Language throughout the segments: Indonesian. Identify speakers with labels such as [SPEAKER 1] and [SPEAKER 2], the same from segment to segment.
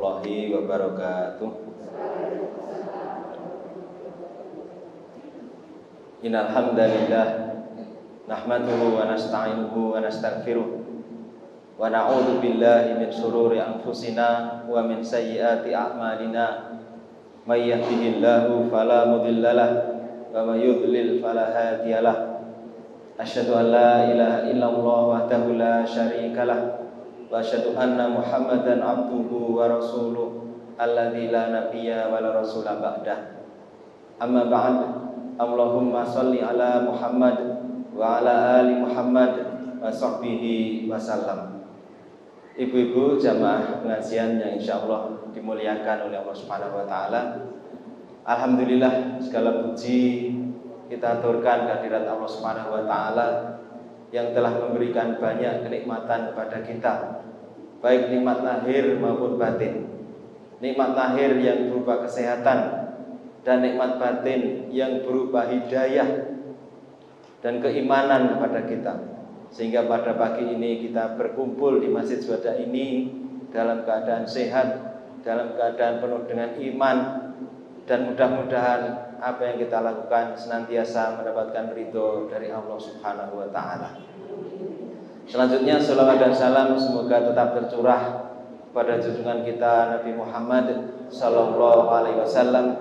[SPEAKER 1] warahmatullahi wabarakatuh. Innal hamdalillah nahmaduhu wa nasta'inuhu wa nastaghfiruh wa na'udzu billahi min shururi anfusina wa min sayyiati a'malina. May yahdihillahu fala mudhillalah wa may yudlil fala hadiyalah. Asyhadu an la ilaha illallah wahdahu la syarikalah wa asyhadu anna Muhammadan abduhu wa rasuluh alladzi la nabiyya wa la rasula ba'dah. Amma ba'd. Allahumma shalli ala Muhammad wa ala ali Muhammad wa sahbihi wasallam. Ibu-ibu jamaah pengajian yang insyaallah dimuliakan oleh Allah Subhanahu wa taala. Alhamdulillah, segala puji kita aturkan kehadirat Allah Subhanahu wa taala yang telah memberikan banyak kenikmatan kepada kita, baik nikmat lahir maupun batin. Nikmat lahir yang berupa kesehatan dan nikmat batin yang berupa hidayah dan keimanan kepada kita. Sehingga pada pagi ini kita berkumpul di Masjid Juanda ini dalam keadaan sehat, dalam keadaan penuh dengan iman, dan mudah-mudahan apa yang kita lakukan senantiasa mendapatkan ridho dari Allah Subhanahu wa taala. Selanjutnya salawat dan salam semoga tetap tercurah pada junjungan kita Nabi Muhammad sallallahu alaihi wasallam,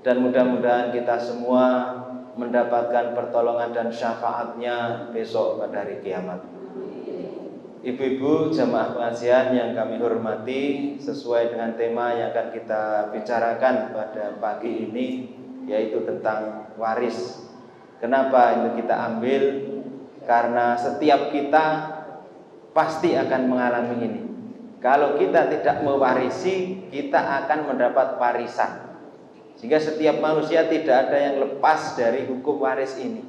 [SPEAKER 1] dan mudah-mudahan kita semua mendapatkan pertolongan dan syafaatnya besok pada hari kiamat. Ibu-ibu jamaah pengajian yang kami hormati, sesuai dengan tema yang akan kita bicarakan pada pagi ini, yaitu tentang waris. Kenapa itu kita ambil? Karena setiap kita pasti akan mengalami ini. Kalau kita tidak mewarisi, kita akan mendapat warisan. Sehingga setiap manusia tidak ada yang lepas dari hukum waris ini.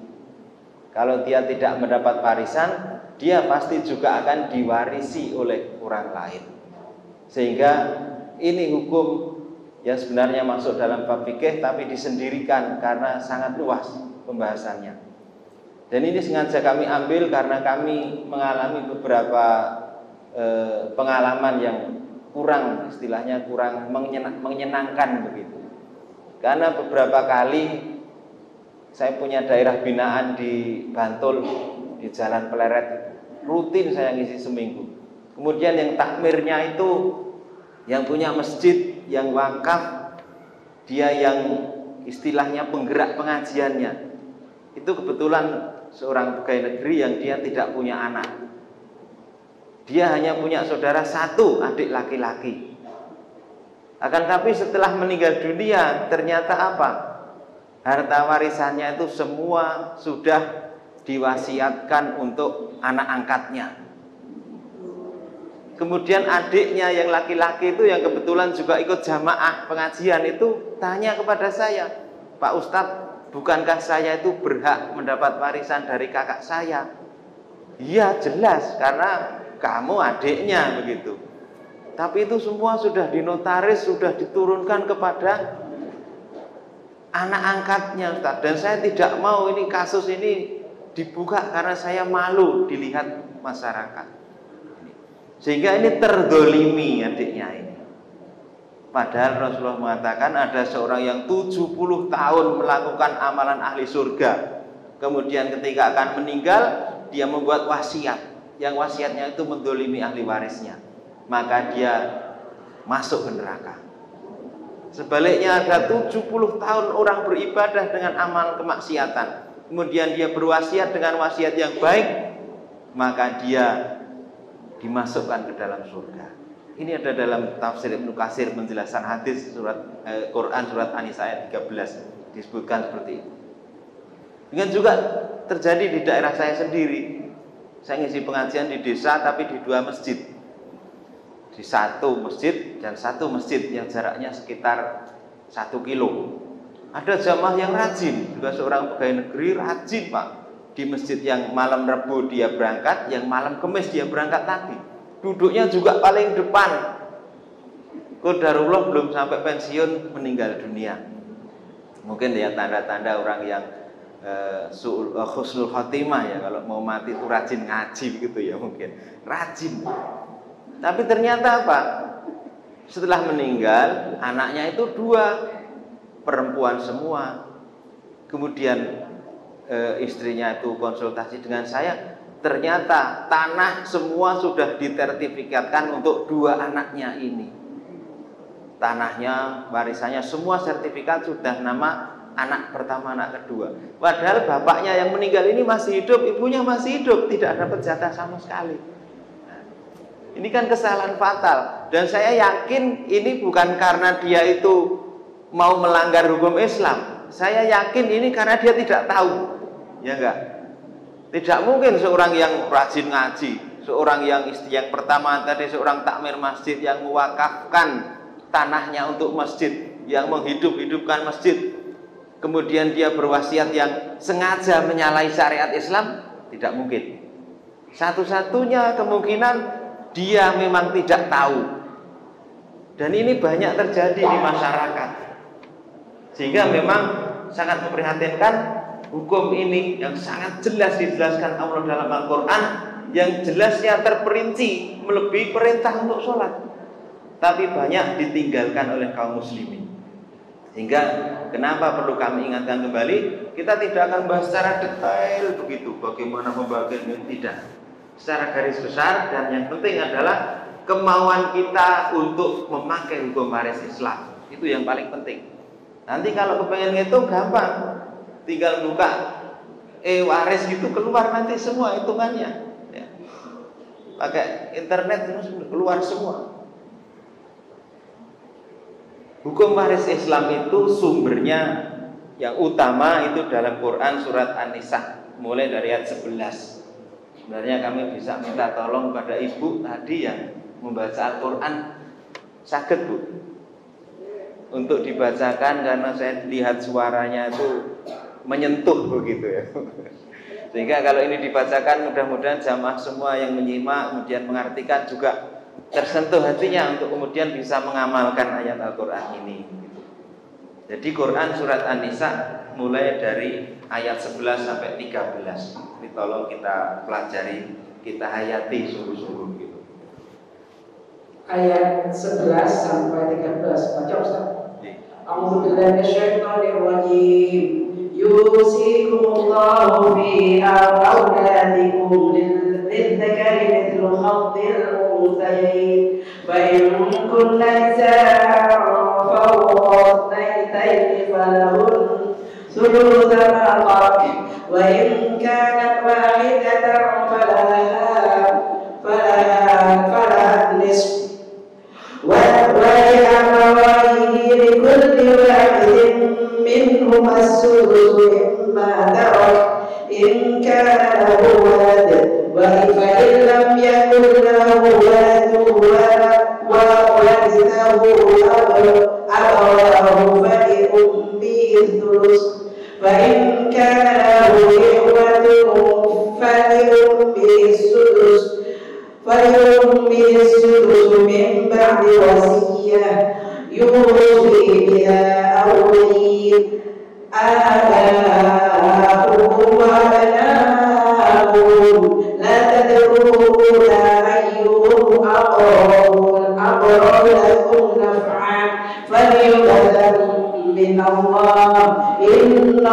[SPEAKER 1] Kalau dia tidak mendapat warisan, dia pasti juga akan diwarisi oleh orang lain. Sehingga ini hukum yang sebenarnya masuk dalam bab fikih, tapi disendirikan karena sangat luas pembahasannya. Dan ini sengaja kami ambil karena kami mengalami beberapa pengalaman yang kurang, istilahnya kurang menyenangkan begitu. Karena beberapa kali saya punya daerah binaan di Bantul, di Jalan Pleret, rutin saya ngisi seminggu. Kemudian yang takmirnya itu yang punya masjid, yang wakaf, dia yang istilahnya penggerak pengajiannya. Itu kebetulan seorang pegawai negeri yang dia tidak punya anak. Dia hanya punya saudara satu, adik laki-laki. Akan tapi setelah meninggal dunia, ternyata apa? Harta warisannya itu semua sudah diwasiatkan untuk anak angkatnya. Kemudian adiknya yang laki-laki itu yang kebetulan juga ikut jamaah pengajian itu tanya kepada saya, "Pak Ustadz, bukankah saya itu berhak mendapat warisan dari kakak saya?" "Iya, jelas, karena kamu adiknya," begitu. Tapi itu semua sudah dinotaris, sudah diturunkan kepada anak angkatnya, Ustaz. Dan saya tidak mau ini kasus ini dibuka karena saya malu dilihat masyarakat. Sehingga ini terdolimi adiknya ini. Padahal Rasulullah mengatakan ada seorang yang 70 tahun melakukan amalan ahli surga. Kemudian ketika akan meninggal, dia membuat wasiat. Yang wasiatnya itu mendolimi ahli warisnya. Maka dia masuk ke neraka. Sebaliknya ada 70 tahun orang beribadah dengan amal kemaksiatan. Kemudian dia berwasiat dengan wasiat yang baik, maka dia dimasukkan ke dalam surga. Ini ada dalam tafsir Ibnu Katsir menjelaskan hadis surat Quran surat An-Nisa ayat 13 disebutkan seperti itu. Dengan juga terjadi di daerah saya sendiri. Saya ngisi pengajian di desa tapi di dua masjid. Di satu masjid dan satu masjid yang jaraknya sekitar 1 kilo. Ada jamaah yang rajin, juga seorang pegawai negeri rajin, Pak. Di masjid yang malam Rabu dia berangkat, yang malam Kamis dia berangkat lagi. Duduknya juga paling depan. Qadarullah belum sampai pensiun meninggal dunia. Mungkin ya tanda-tanda orang yang husnul khotimah ya, kalau mau mati itu rajin ngaji begitu ya, mungkin rajin. Tapi ternyata apa? Setelah meninggal, anaknya itu 2, perempuan semua. Kemudian istrinya itu konsultasi dengan saya, ternyata tanah semua sudah ditertifikatkan untuk 2 anaknya ini. Tanahnya, warisannya, semua sertifikat sudah nama anak pertama, anak kedua. Padahal bapaknya yang meninggal ini masih hidup, ibunya masih hidup, tidak dapat jatah sama sekali. Ini kan kesalahan fatal. Dan saya yakin ini bukan karena dia itu mau melanggar hukum Islam. Saya yakin ini karena dia tidak tahu. Ya enggak? Tidak mungkin seorang yang rajin ngaji, seorang yang istri yang pertama tadi, seorang takmir masjid yang mewakafkan tanahnya untuk masjid, yang menghidup-hidupkan masjid, kemudian dia berwasiat yang sengaja menyalahi syariat Islam, tidak mungkin. Satu-satunya kemungkinan dia memang tidak tahu. Dan ini banyak terjadi di masyarakat. Sehingga memang sangat memprihatinkan hukum ini yang sangat jelas dijelaskan Allah dalam Al-Quran, yang jelasnya terperinci melebihi perintah untuk sholat, tapi banyak ditinggalkan oleh kaum muslimin. Sehingga kenapa perlu kami ingatkan kembali, kita tidak akan bahas secara detail begitu bagaimana pembagian, tidak, secara garis besar. Dan yang penting adalah kemauan kita untuk memakai hukum waris Islam, itu yang paling penting. Nanti kalau kepengen ngitung gampang, tinggal buka waris gitu, keluar nanti semua hitungannya ya. Pakai internet terus keluar semua. Hukum waris Islam itu sumbernya yang utama itu dalam Quran surat An-Nisa, mulai dari ayat 11. Sebenarnya kami bisa minta tolong pada ibu tadi yang membaca Al-Quran, sakit Bu, untuk dibacakan, karena saya lihat suaranya itu menyentuh begitu ya. Sehingga kalau ini dibacakan, mudah-mudahan jamaah semua yang menyimak kemudian mengartikan juga tersentuh hatinya untuk kemudian bisa mengamalkan ayat Al-Quran ini. Jadi Quran surat An-Nisa mulai dari ayat 11 sampai 13. Ini tolong kita pelajari, kita hayati sungguh-sungguh gitu.
[SPEAKER 2] Ayat 11 sampai 13. Baca Ustaz. A'udzu billahi minasyaitonir rajim. Yusikumullahu fi awladikum lidzakari mithlu hazzil unthayayn. Fa in kunna nisaa fawqa ithnayni falahun thuluthu ma tarak. Wa in kanat wahidatan falaha nisfu. ولأبويه لكل واحد منهما السدس مما ترك إن كان له ولد فإن لم يكن له ولد وورثه أبواه فلأمه الثلث فإن كان له إخوة فلأمه السدس من بعد وصية يوصي بها أو دين. آباؤكم وأبناؤكم لا تدرون أيهم أقرب لكم نفعا فليؤذن من الله إن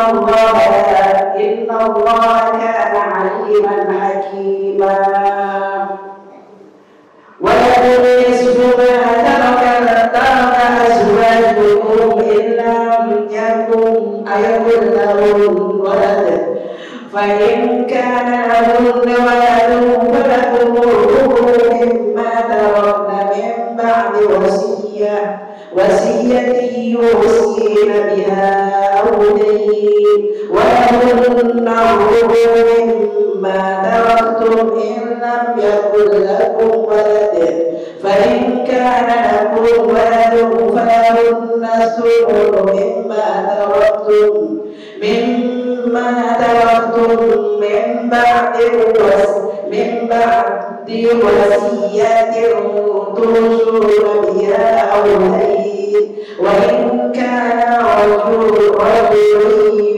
[SPEAKER 2] الله كان عليما حكيما. ولكم نصف ما ترك أزواجكم إن لم يكن لهن ولد فإن كان لهن ولد فلكم الربع مما تركن من بعد وصية يوصين بها أو دين. ولهن الربع مما تركتم إن لم يكن لكم ولد فإن كان لكم ولد فلهن الثمن مما تركتم من بعد وصية توصون بها أو دين. وإن كان رجل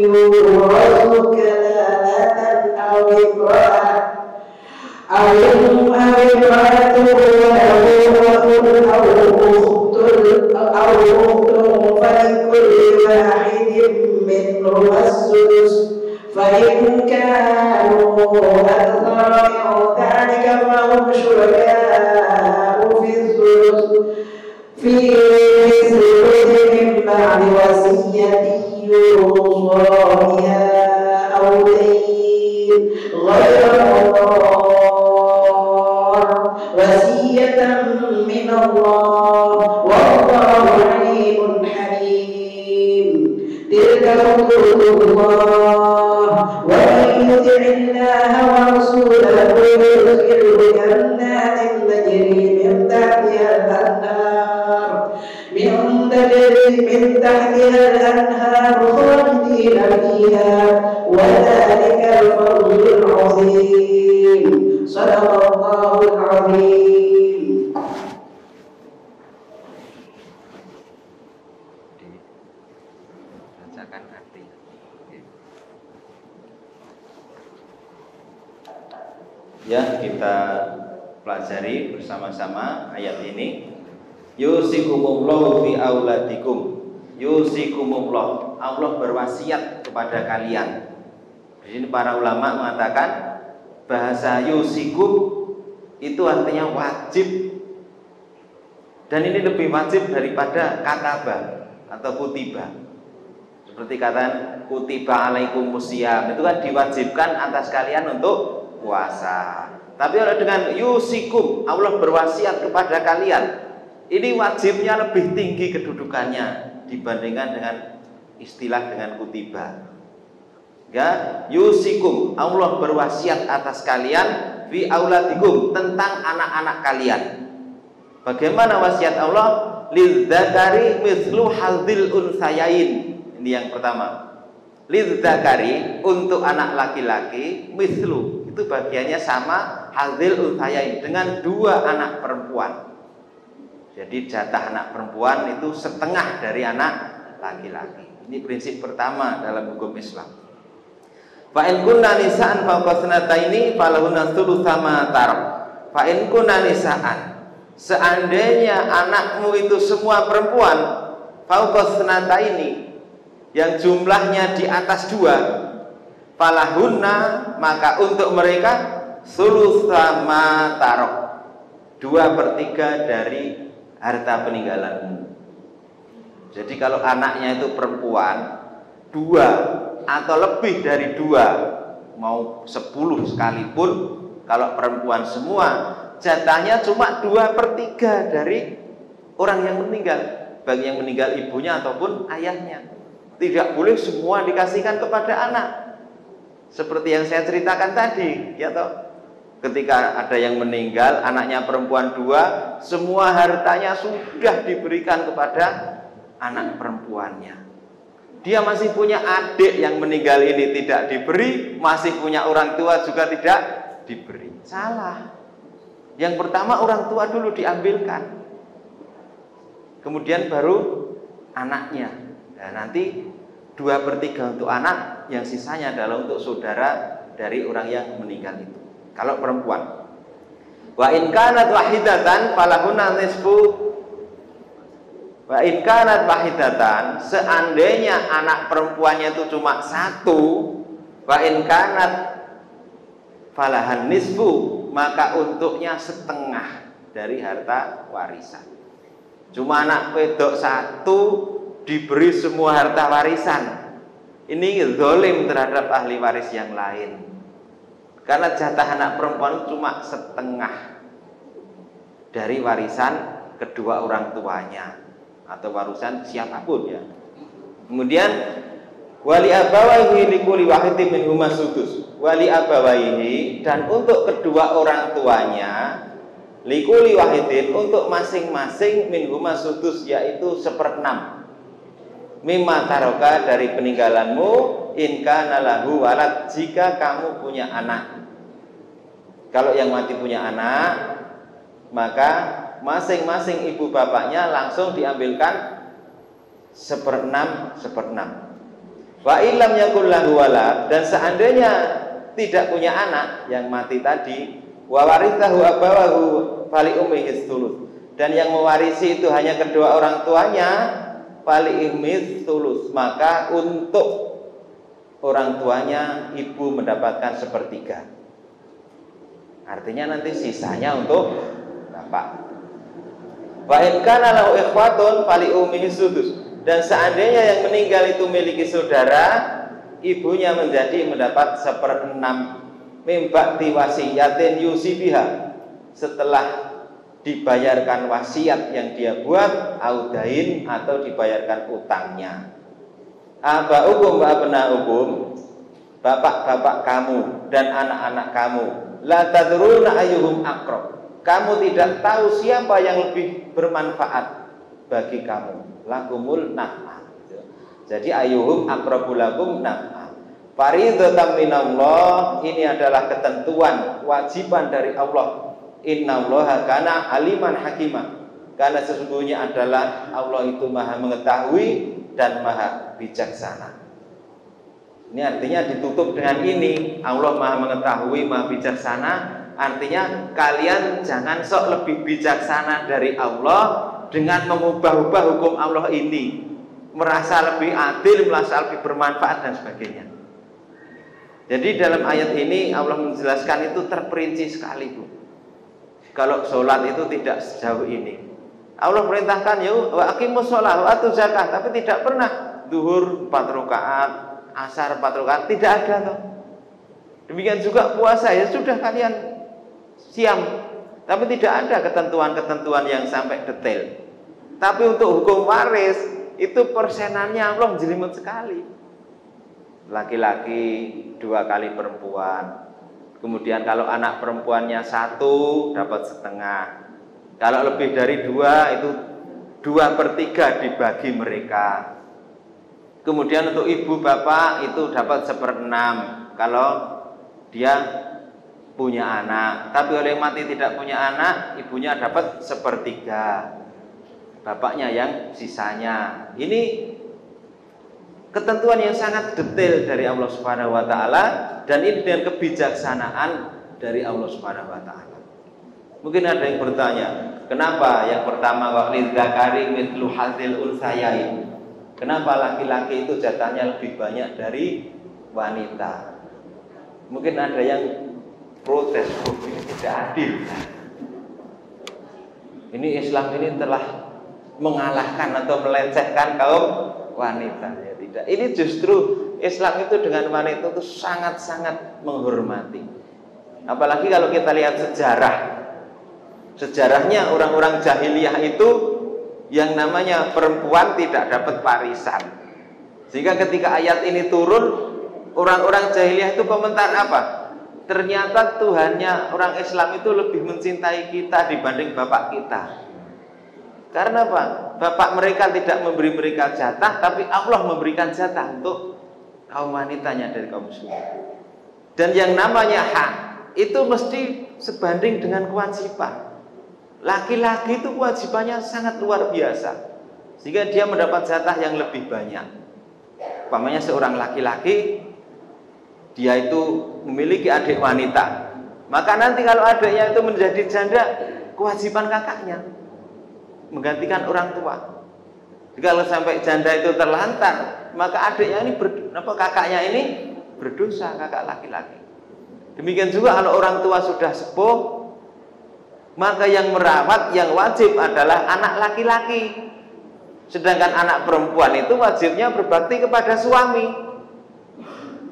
[SPEAKER 2] يورث كلالة أو امرأة له أخت فلكل واحد منهما السدس فإن كانوا أكثر من ذلك فهم شركاء في الثلث في الثلث من بعد وصية يوصى بها أو دين غير مضار وصية من الله والله عليم حليم تلك حدود الله ومن يطع الله ورسوله يدخله جنات تجري من تحتها الأنهار خالدين فيها وذلك الفضل العظيم صدق الله العظيم.
[SPEAKER 1] Ya, kita pelajari bersama-sama ayat ini. Yusikumullahu fi auladikum. Yusikumullah, Allah berwasiat kepada kalian. Di sini para ulama mengatakan bahasa yusikum itu artinya wajib. Dan ini lebih wajib daripada kataba atau kutiba. Seperti kata kutiba alaikumusiyam, itu kan diwajibkan atas kalian untuk puasa. Tapi kalau dengan yusikum, Allah berwasiat kepada kalian, ini wajibnya lebih tinggi kedudukannya dibandingkan dengan istilah dengan kutiba. Ya, yusikum, Allah berwasiat atas kalian fi auladikum, tentang anak-anak kalian. Bagaimana wasiat Allah? Lidzakari mithlu hadzil unsayain. Ini yang pertama. Lidzakari, untuk anak laki-laki, mithlu, itu bagiannya sama hadzil unsayain, dengan 2 anak perempuan. Jadi jatah anak perempuan itu setengah dari anak laki-laki. Ini prinsip pertama dalam hukum Islam. Fa in kunna nisaan fawqa sanataini falahunna thulutsa ma tarak. Fa in kunna nisaan, seandainya anakmu itu semua perempuan, fawqa sanataini, yang jumlahnya di atas 2, falahunna, maka untuk mereka thulutsa ma tarak, 2/3 dari harta peninggalanmu. Jadi kalau anaknya itu perempuan 2 atau lebih dari 2, mau 10 sekalipun, kalau perempuan semua, jatahnya cuma 2/3 dari orang yang meninggal, bagi yang meninggal ibunya ataupun ayahnya. Tidak boleh semua dikasihkan kepada anak. Seperti yang saya ceritakan tadi, ya toh. Ketika ada yang meninggal, anaknya perempuan 2, semua hartanya sudah diberikan kepada anak perempuannya. Dia masih punya adik yang meninggal ini tidak diberi, masih punya orang tua juga tidak diberi. Salah. Yang pertama orang tua dulu diambilkan, kemudian baru anaknya. Nah, nanti 2/3 untuk anak, yang sisanya adalah untuk saudara dari orang yang meninggal itu. Kalau perempuan, wa in kanat wahidatan falahunna nisfu. Wa in kanat wahidatan, seandainya anak perempuannya itu cuma 1, wa in kanat falahan nisfu, maka untuknya setengah dari harta warisan. Cuma anak wedok 1 diberi semua harta warisan. Ini zalim terhadap ahli waris yang lain. Karena jatah anak perempuan cuma setengah dari warisan kedua orang tuanya atau warisan siapapun, ya. Kemudian wali abawaihi likulli wahidin minhuma sudus. Wali abawaihi, dan untuk kedua orang tuanya, likulli wahidin, untuk masing-masing minhuma sudus, yaitu 1/6 mimma taroka, dari peninggalanmu, in kana lahu walad, jika kamu punya anak. Kalau yang mati punya anak, maka masing-masing ibu bapaknya langsung diambilkan 1/6. Wa illam yakul lahu walad, dan seandainya tidak punya anak yang mati tadi, wa warithahu abawahu fali ummihi thuluth, dan yang mewarisi itu hanya kedua orang tuanya, fali'ihmith tulus, maka untuk orang tuanya ibu mendapatkan 1/3. Artinya nanti sisanya untuk bapak. Wa in kana lahu ikhwatun fali'ummihi sudus. Dan seandainya yang meninggal itu memiliki saudara, ibunya mendapat 1/6 mimbakti wasiyatin yusibiha, setelah dibayarkan wasiat yang dia buat, audain atau dibayarkan utangnya. Aba'ukum wa abna'ukum, bapak-bapak kamu dan anak-anak kamu, la tadruna ayyuhum aqrab, kamu tidak tahu siapa yang lebih bermanfaat bagi kamu, lakumul naf'ah. Jadi ayyuhum aqrabu lakum naf'ah. Faridatan minallah, ini adalah ketentuan kewajiban dari Allah. Innallaha kana aliman hakimah, karena sesungguhnya adalah Allah itu maha mengetahui dan maha bijaksana. Ini artinya ditutup dengan ini, Allah maha mengetahui, maha bijaksana. Artinya kalian jangan sok lebih bijaksana dari Allah dengan mengubah-ubah hukum Allah ini, merasa lebih adil, merasa lebih bermanfaat dan sebagainya. Jadi dalam ayat ini Allah menjelaskan itu terperinci sekali, Bu. Kalau sholat itu tidak sejauh ini. Allah perintahkan ya wa aqimus sholat wa atuz zakah, tapi tidak pernah zuhur 4 rakaat, asar 4 rakaat, tidak ada toh. Demikian juga puasa, ya sudah kalian siam, tapi tidak ada ketentuan-ketentuan yang sampai detail. Tapi untuk hukum waris itu persenannya Allah jelimet sekali. Laki-laki 2 kali perempuan. Kemudian kalau anak perempuannya 1 dapat setengah. Kalau lebih dari 2 itu 2/3 dibagi mereka. Kemudian untuk ibu bapak itu dapat 1/6 kalau dia punya anak. Tapi oleh mati tidak punya anak, ibunya dapat 1/3. Bapaknya yang sisanya. Ini ketentuan yang sangat detail dari Allah Subhanahu wa taala, dan ini dengan kebijaksanaan dari Allah Subhanahu wa taala. Mungkin ada yang bertanya, kenapa yang pertama waqlil zakari mithlu hadzil unsayain? Kenapa laki-laki itu jatahnya lebih banyak dari wanita? Mungkin ada yang protes, ini tidak adil. Ini Islam ini telah mengalahkan atau melecehkan kaum wanita. Ya tidak. Ini justru Islam itu dengan wanita itu sangat-sangat menghormati. Apalagi kalau kita lihat sejarahnya orang-orang jahiliyah itu yang namanya perempuan tidak dapat warisan. Sehingga ketika ayat ini turun, orang-orang jahiliyah itu komentar apa? Ternyata Tuhannya orang Islam itu lebih mencintai kita dibanding bapak kita. Karena apa? Bapak mereka tidak memberi mereka jatah, tapi Allah memberikan jatah untuk kaum wanitanya dari kaum muslimin. Dan yang namanya hak itu mesti sebanding dengan kewajiban. Laki-laki itu kewajibannya sangat luar biasa, sehingga dia mendapat jatah yang lebih banyak. Umpamanya seorang laki-laki, dia itu memiliki adik wanita, maka nanti kalau adiknya itu menjadi janda, kewajiban kakaknya menggantikan orang tua. Kalau sampai janda itu terlantar, maka adiknya ini kakaknya ini berdosa, kakak laki-laki. Demikian juga kalau orang tua sudah sepuh, maka yang merawat yang wajib adalah anak laki-laki. Sedangkan anak perempuan itu wajibnya berbakti kepada suami.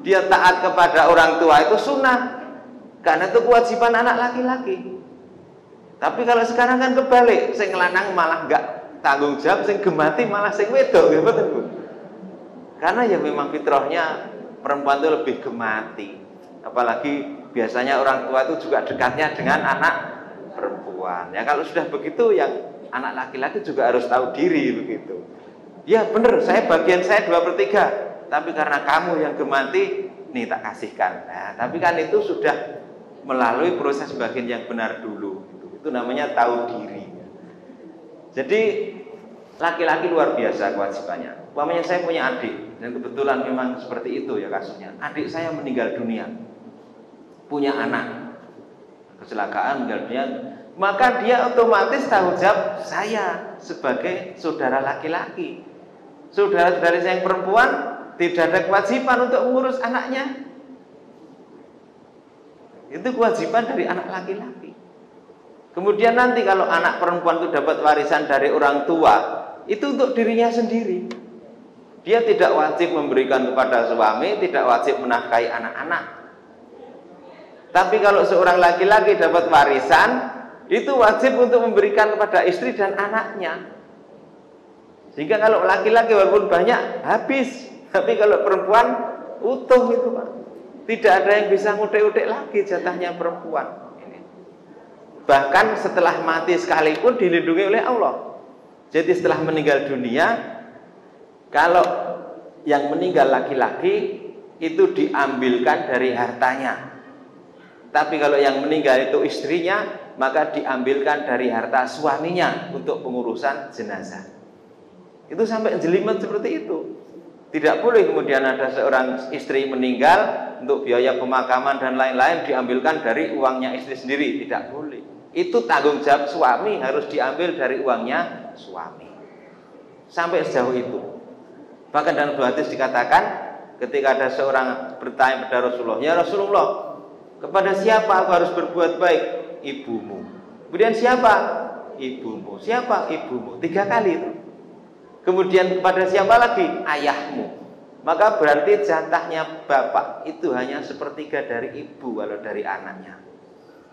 [SPEAKER 1] Dia taat kepada orang tua itu sunnah, karena itu kewajiban anak laki-laki. Tapi kalau sekarang kan kebalik, sing lanang malah enggak tanggung jawab, sing gemati malah sing wedok, ya betul, Bu. Karena ya memang fitrahnya perempuan itu lebih gemati. Apalagi biasanya orang tua itu juga dekatnya dengan anak perempuan. Ya kalau sudah begitu, yang anak laki-laki juga harus tahu diri begitu. Ya benar, bagian saya 2/3, tapi karena kamu yang gemati, nih tak kasihkan. Nah, tapi kan itu sudah melalui proses bagian yang benar dulu. Itu namanya tahu diri. Jadi laki-laki luar biasa kewajibannya. Umpamanya saya punya adik, dan kebetulan memang seperti itu ya kasusnya. Adik saya meninggal dunia, punya anak, kecelakaan meninggal dunia, maka dia otomatis tanggung jawab saya sebagai saudara laki-laki. Saudara-saudari saya yang perempuan tidak ada kewajiban untuk mengurus anaknya. Itu kewajiban dari anak laki-laki. Kemudian nanti kalau anak perempuan itu dapat warisan dari orang tua, itu untuk dirinya sendiri. Dia tidak wajib memberikan kepada suami, tidak wajib menafkahi anak-anak. Tapi kalau seorang laki-laki dapat warisan, itu wajib untuk memberikan kepada istri dan anaknya. Sehingga kalau laki-laki walaupun banyak, habis. Tapi kalau perempuan, utuh itu, Pak. Tidak ada yang bisa ngudek-udek lagi jatahnya perempuan. Bahkan setelah mati sekalipun dilindungi oleh Allah. Jadi setelah meninggal dunia, kalau yang meninggal laki-laki itu diambilkan dari hartanya. Tapi kalau yang meninggal itu istrinya, maka diambilkan dari harta suaminya untuk pengurusan jenazah. Itu sampai jelimet seperti itu. Tidak boleh kemudian ada seorang istri meninggal, untuk biaya pemakaman dan lain-lain diambilkan dari uangnya istri sendiri. Tidak boleh. Itu tanggung jawab suami, harus diambil dari uangnya suami. Sampai sejauh itu. Bahkan dalam dua hadis dikatakan, ketika ada seorang bertanya kepada Rasulullah, ya Rasulullah, kepada siapa aku harus berbuat baik? Ibumu. Kemudian siapa? Ibumu. Siapa? Ibumu. 3 kali itu. Kemudian kepada siapa lagi? Ayahmu. Maka berarti jatahnya bapak itu hanya 1/3 dari ibu kalau dari anaknya.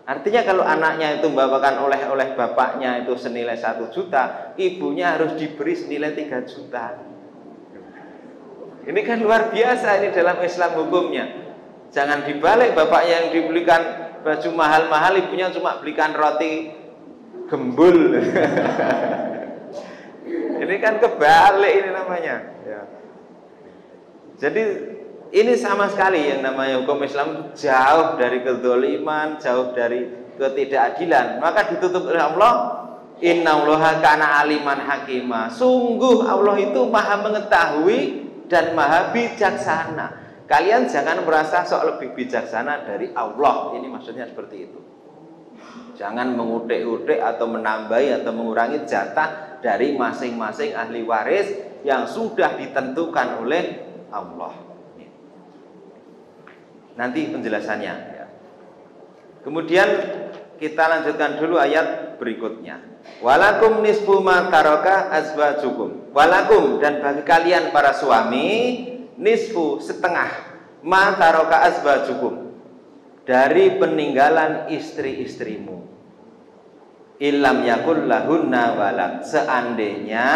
[SPEAKER 1] Artinya kalau anaknya itu membawakan oleh bapaknya itu senilai 1 juta, ibunya harus diberi senilai 3 juta. Ini kan luar biasa ini dalam Islam hukumnya. Jangan dibalik, bapaknya yang dibelikan baju mahal-mahal, ibunya cuma belikan roti gembul. Ini kan kebalik ini namanya. Ya. Jadi ini sama sekali yang namanya hukum Islam jauh dari kedzaliman, jauh dari ketidakadilan. Maka ditutup oleh Allah, innallaha kana aliman hakima. Sungguh Allah itu maha mengetahui dan maha bijaksana. Kalian jangan merasa sok lebih bijaksana dari Allah. Ini maksudnya seperti itu. Jangan mengutek-utek atau menambahi atau mengurangi jatah dari masing-masing ahli waris yang sudah ditentukan oleh Allah. Nanti penjelasannya. Kemudian kita lanjutkan dulu ayat berikutnya. Walakum nisfu ma taraka azwajukum. Walakum, dan bagi kalian para suami, nisfu, setengah, ma taraka azwajukum, dari peninggalan istri-istrimu. Illam yakul lahunna walad, seandainya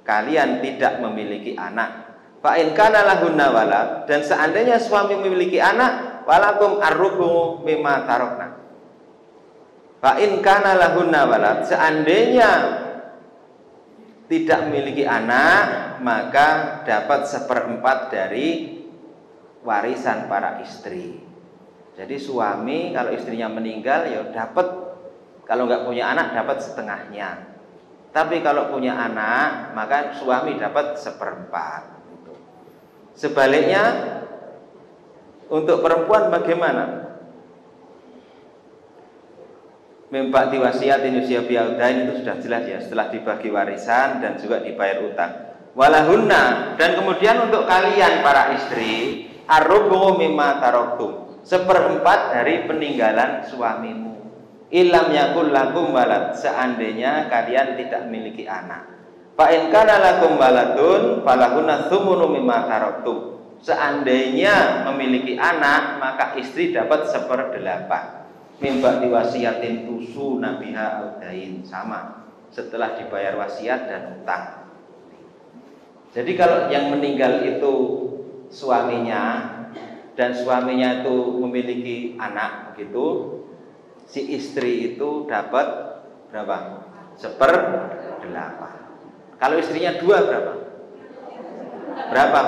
[SPEAKER 1] kalian tidak memiliki anak. Fa in kana lahunna walad, dan seandainya suami memiliki anak, walakum arrubu mimma tarokna. Fa in kana lahunna walad, seandainya tidak memiliki anak, maka dapat 1/4 dari warisan para istri. Jadi suami kalau istrinya meninggal ya dapat, kalau nggak punya anak dapat setengahnya. Tapi kalau punya anak maka suami dapat 1/4. Sebaliknya untuk perempuan bagaimana? Membakti wasiat usia biaudain itu sudah jelas ya, setelah dibagi warisan dan juga dibayar utang. Walahunna, dan kemudian untuk kalian para istri, arrubu mimma taroktum, 1/4 dari peninggalan suamimu. Ilam yakul lakum walad, seandainya kalian tidak memiliki anak. Fa in kana lakum waladun falahunna tsumunu mimma taraktum. Seandainya memiliki anak, maka istri dapat 1/8. Mimba diwasiatin tusu nabiha audain, sama setelah dibayar wasiat dan utang. Jadi kalau yang meninggal itu suaminya dan suaminya itu memiliki anak begitu, si istri itu dapat berapa? 1/8. Kalau istrinya 2 berapa? Berapa?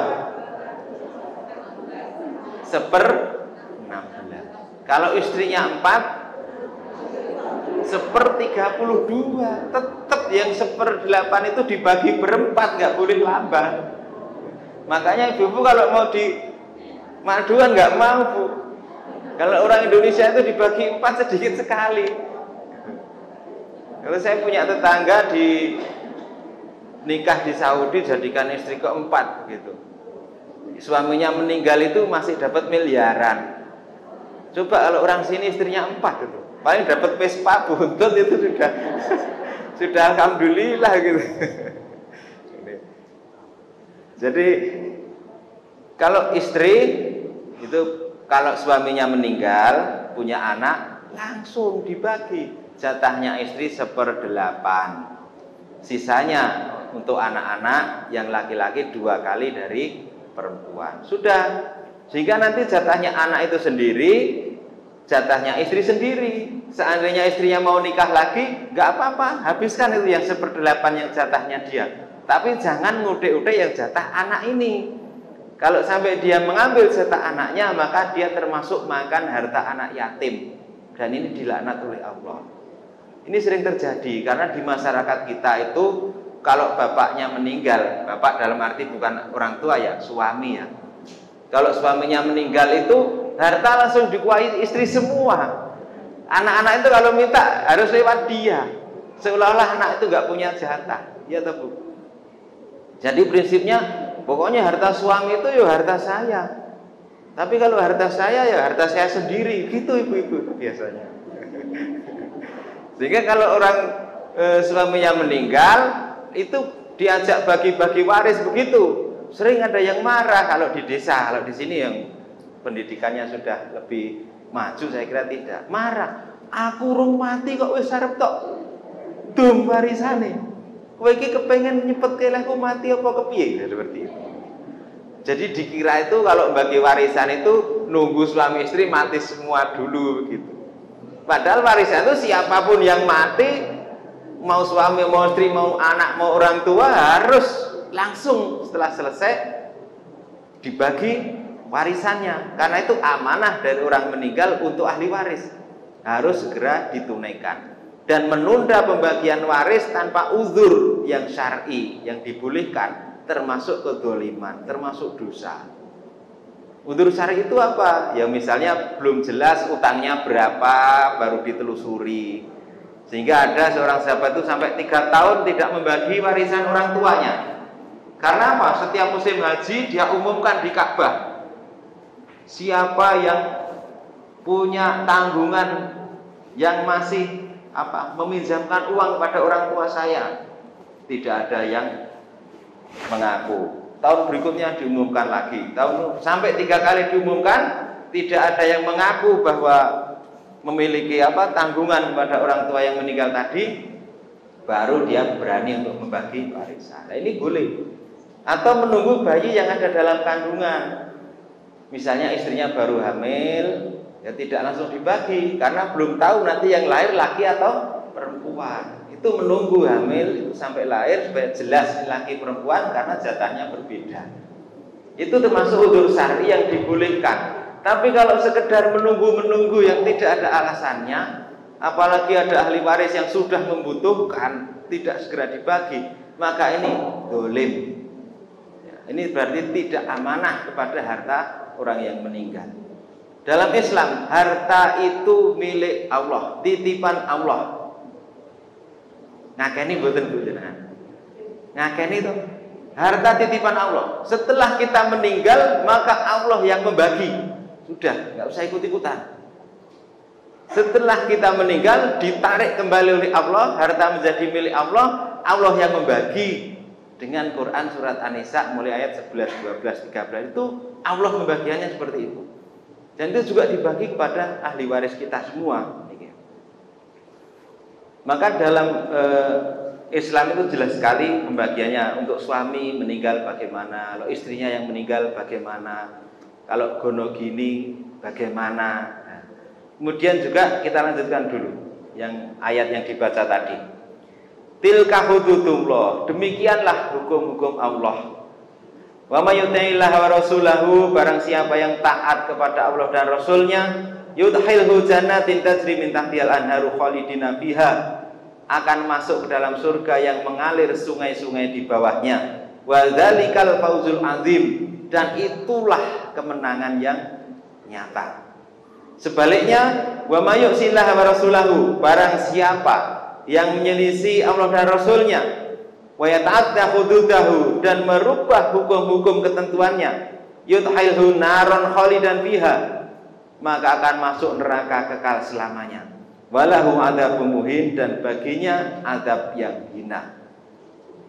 [SPEAKER 1] 1/16. Kalau istrinya 4, 1/32. Tetap yang 1/8 itu dibagi berempat, nggak boleh lambah. Makanya ibu-ibu kalau mau di maduan nggak mau, Bu. Kalau orang Indonesia itu dibagi 4 sedikit sekali. Kalau saya punya tetangga di nikah di Saudi jadikan istri keempat gitu. Suaminya meninggal itu masih dapat miliaran. Coba kalau orang sini istrinya 4 gitu. Paling dapat Vespa buntut itu sudah alhamdulillah gitu. Jadi kalau istri itu kalau suaminya meninggal punya anak langsung dibagi jatahnya istri 1/8. Sisanya untuk anak-anak yang laki-laki 2 kali dari perempuan. Sudah. Sehingga nanti jatahnya anak itu sendiri, jatahnya istri sendiri. Seandainya istrinya mau nikah lagi, nggak apa-apa, habiskan itu yang 1/8 yang jatahnya dia. Tapi jangan ngudik-udik yang jatah anak ini. Kalau sampai dia mengambil jatah anaknya, maka dia termasuk makan harta anak yatim. Dan ini dilaknat oleh Allah. Ini sering terjadi karena di masyarakat kita itu kalau bapaknya meninggal, bapak dalam arti bukan orang tua ya, suami ya. Kalau suaminya meninggal itu harta langsung dikuasai istri semua. Anak-anak itu kalau minta harus lewat dia. Seolah-olah anak itu nggak punya jatah. Ya toh Bu? Jadi prinsipnya pokoknya harta suami itu ya harta saya. Tapi kalau harta saya ya harta saya sendiri. Gitu ibu-ibu biasanya. Sehingga kalau orang suaminya meninggal itu diajak bagi-bagi waris begitu. Sering ada yang marah kalau di desa, kalau di sini yang pendidikannya sudah lebih maju saya kira tidak. Marah. Aku urung mati kok wis arep tok dum warisane. Kowe iki kepengen nyepet kelehku mati apa kepiye? Seperti itu. Jadi dikira itu kalau bagi warisan itu nunggu suami istri mati semua dulu begitu. Padahal warisan itu siapapun yang mati, mau suami, mau istri, mau anak, mau orang tua harus langsung setelah selesai dibagi warisannya. Karena itu amanah dari orang meninggal untuk ahli waris. Harus segera ditunaikan. Dan menunda pembagian waris tanpa uzur yang syar'i, yang dibolehkan, termasuk kedzaliman, termasuk dosa. Uzur syar'i itu apa? Ya misalnya belum jelas utangnya berapa, baru ditelusuri. Sehingga ada seorang sahabat itu sampai 3 tahun tidak membagi warisan orang tuanya. Karena apa? Setiap musim haji dia umumkan di Ka'bah. Siapa yang punya tanggungan yang masih meminjamkan uang pada orang tua saya, tidak ada yang mengaku. Tahun berikutnya diumumkan lagi. Sampai 3 kali diumumkan, tidak ada yang mengaku bahwa memiliki tanggungan kepada orang tua yang meninggal tadi, baru dia berani untuk membagi warisan. Nah, ini boleh. Atau menunggu bayi yang ada dalam kandungan. Misalnya istrinya baru hamil, ya tidak langsung dibagi karena belum tahu nanti yang lahir laki atau perempuan. Itu menunggu hamil sampai lahir supaya jelas laki perempuan karena jatahnya berbeda. Itu termasuk uzur syar'i yang dibolehkan. Tapi kalau sekedar menunggu-menunggu yang tidak ada alasannya, apalagi ada ahli waris yang sudah membutuhkan, tidak segera dibagi, maka ini dolim. Ya, ini berarti tidak amanah kepada harta orang yang meninggal. Dalam Islam, harta itu milik Allah, titipan Allah. Ngakeni mboten Bu jenengan. Ngakeni itu harta titipan Allah. Setelah kita meninggal, maka Allah yang membagi. Sudah, nggak usah ikut-ikutan. Setelah kita meninggal, ditarik kembali oleh Allah, harta menjadi milik Allah, Allah yang membagi. Dengan Quran surat An-Nisa mulai ayat 11, 12, 13 itu Allah membagiannya seperti itu. Dan itu juga dibagi kepada ahli waris kita semua. Maka dalam Islam itu jelas sekali pembagiannya. Untuk suami meninggal bagaimana, kalau istrinya yang meninggal bagaimana, kalau gono gini bagaimana. Nah, kemudian juga kita lanjutkan dulu yang ayat yang dibaca tadi. Tilka hududullah, demikianlah hukum-hukum Allah. Wa may yuti'illaha wa rasulahu, barang siapa yang taat kepada Allah dan Rasulnya, yudkhilhu jannatin tajri min tahtihal anharu khalidina fiha, akan masuk ke dalam surga yang mengalir sungai-sungai di bawahnya. Wa dzalikal fauzul azim, dan itulah kemenangan yang nyata. Sebaliknya, wa may yu'sillaha wa rasulahu, barang siapa yang menyelisih Allah dan Rasulnya, wa yata'adda hududahu, dan merubah hukum-hukum ketentuannya, yudkhilhu naron khalidan fiha, maka akan masuk neraka kekal selamanya. Walahu adzabun muhin, dan baginya azab yang hina.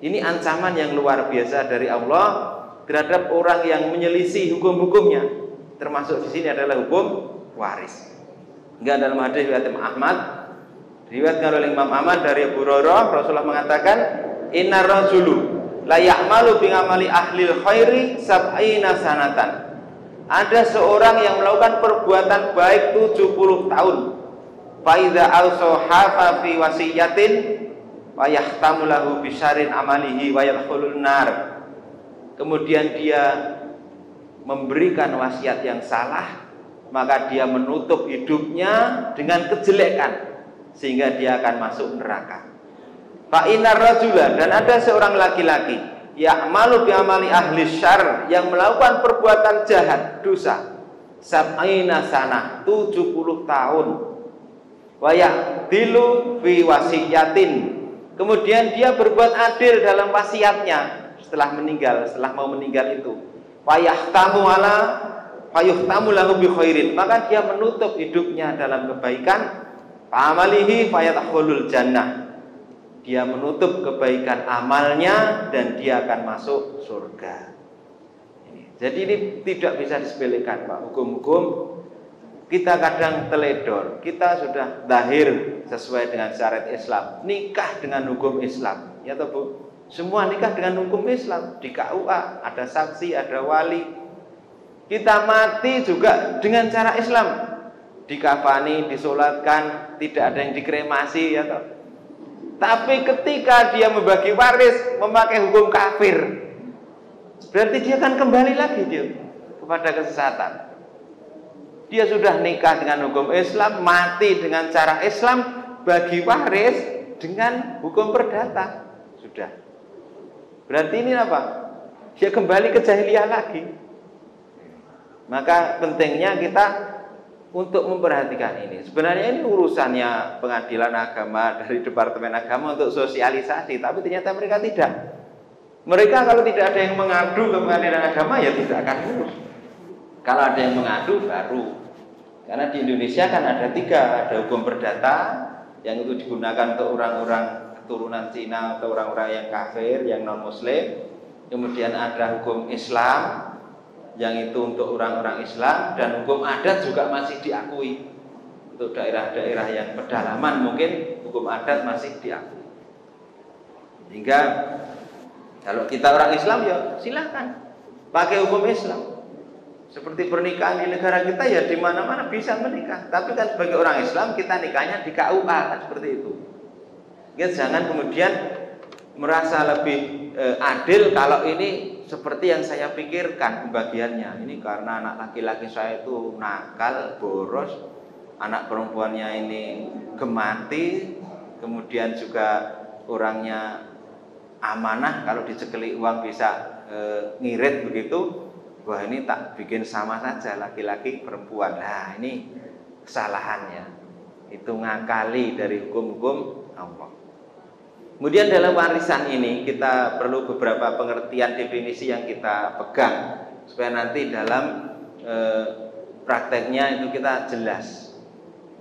[SPEAKER 1] Ini ancaman yang luar biasa dari Allah terhadap orang yang menyelisih hukum-hukumnya. Termasuk di sini adalah hukum waris. Enggak, dalam hadis riwayat Imam Ahmad, diriwayatkan oleh Imam Ahmad dari Abu Hurairah, Rasulullah mengatakan, innar rajulu la ya'malu bi amali ahlil khairi sab'ina sanatan. Ada seorang yang melakukan perbuatan baik 70 tahun. Fa idza awsaha fi wasiyatin wa yahtamu lahu bi syarrin amalihi wa yadkhulun nar. Kemudian dia memberikan wasiat yang salah, maka dia menutup hidupnya dengan kejelekan sehingga dia akan masuk neraka. Fa innar rajula, dan ada seorang laki-laki ya'malu bi amali ahli syarr, yang melakukan perbuatan jahat, dosa, sab'ina sanah, 70 tahun. Wa ya'dilu fi wasiyatin, kemudian dia berbuat adil dalam wasiatnya setelah meninggal, setelah mau meninggal itu. Wa yuhtamu lahu bi khairin, maka dia menutup hidupnya dalam kebaikan. Amalihi fayadkhulul jannah, dia menutup kebaikan amalnya dan dia akan masuk surga. Jadi ini tidak bisa disepelekan, Pak. Hukum-hukum kita kadang teledor. Kita sudah lahir sesuai dengan syariat Islam, nikah dengan hukum Islam, ya toh Bu? Semua nikah dengan hukum Islam. Di KUA ada saksi, ada wali. Kita mati juga dengan cara Islam, dikafani, disolatkan, tidak ada yang dikremasi, ya toh. Tapi ketika dia membagi waris memakai hukum kafir, berarti dia akan kembali lagi dia kepada kesesatan. Dia sudah nikah dengan hukum Islam, mati dengan cara Islam, bagi waris dengan hukum perdata, sudah. Berarti ini apa? Dia kembali ke jahiliyah lagi. Maka pentingnya kita untuk memperhatikan ini. Sebenarnya ini urusannya pengadilan agama dari Departemen Agama untuk sosialisasi, tapi ternyata mereka tidak. Mereka kalau tidak ada yang mengadu ke pengadilan agama, ya tidak akan urus. Kalau ada yang mengadu baru. Karena di Indonesia kan ada 3, ada hukum perdata yang itu digunakan untuk orang-orang keturunan Cina atau orang-orang yang kafir, yang non muslim. Kemudian ada hukum Islam yang itu untuk orang-orang Islam, dan hukum adat juga masih diakui. Untuk daerah-daerah yang pedalaman mungkin hukum adat masih diakui. Hingga kalau kita orang Islam ya silakan pakai hukum Islam. Seperti pernikahan di negara kita ya di mana-mana bisa menikah. Tapi kan sebagai orang Islam kita nikahnya di KUA kan seperti itu. Ya, jangan kemudian merasa lebih adil kalau ini seperti yang saya pikirkan pembagiannya. Ini karena anak laki-laki saya itu nakal, boros, anak perempuannya ini gemati, kemudian juga orangnya amanah, kalau dicekeli uang bisa ngirit begitu. Wah, ini tak bikin sama saja laki-laki perempuan. Nah, ini kesalahannya. Itu ngakali dari hukum-hukum Allah. Kemudian dalam warisan ini kita perlu beberapa pengertian definisi yang kita pegang supaya nanti dalam prakteknya itu kita jelas.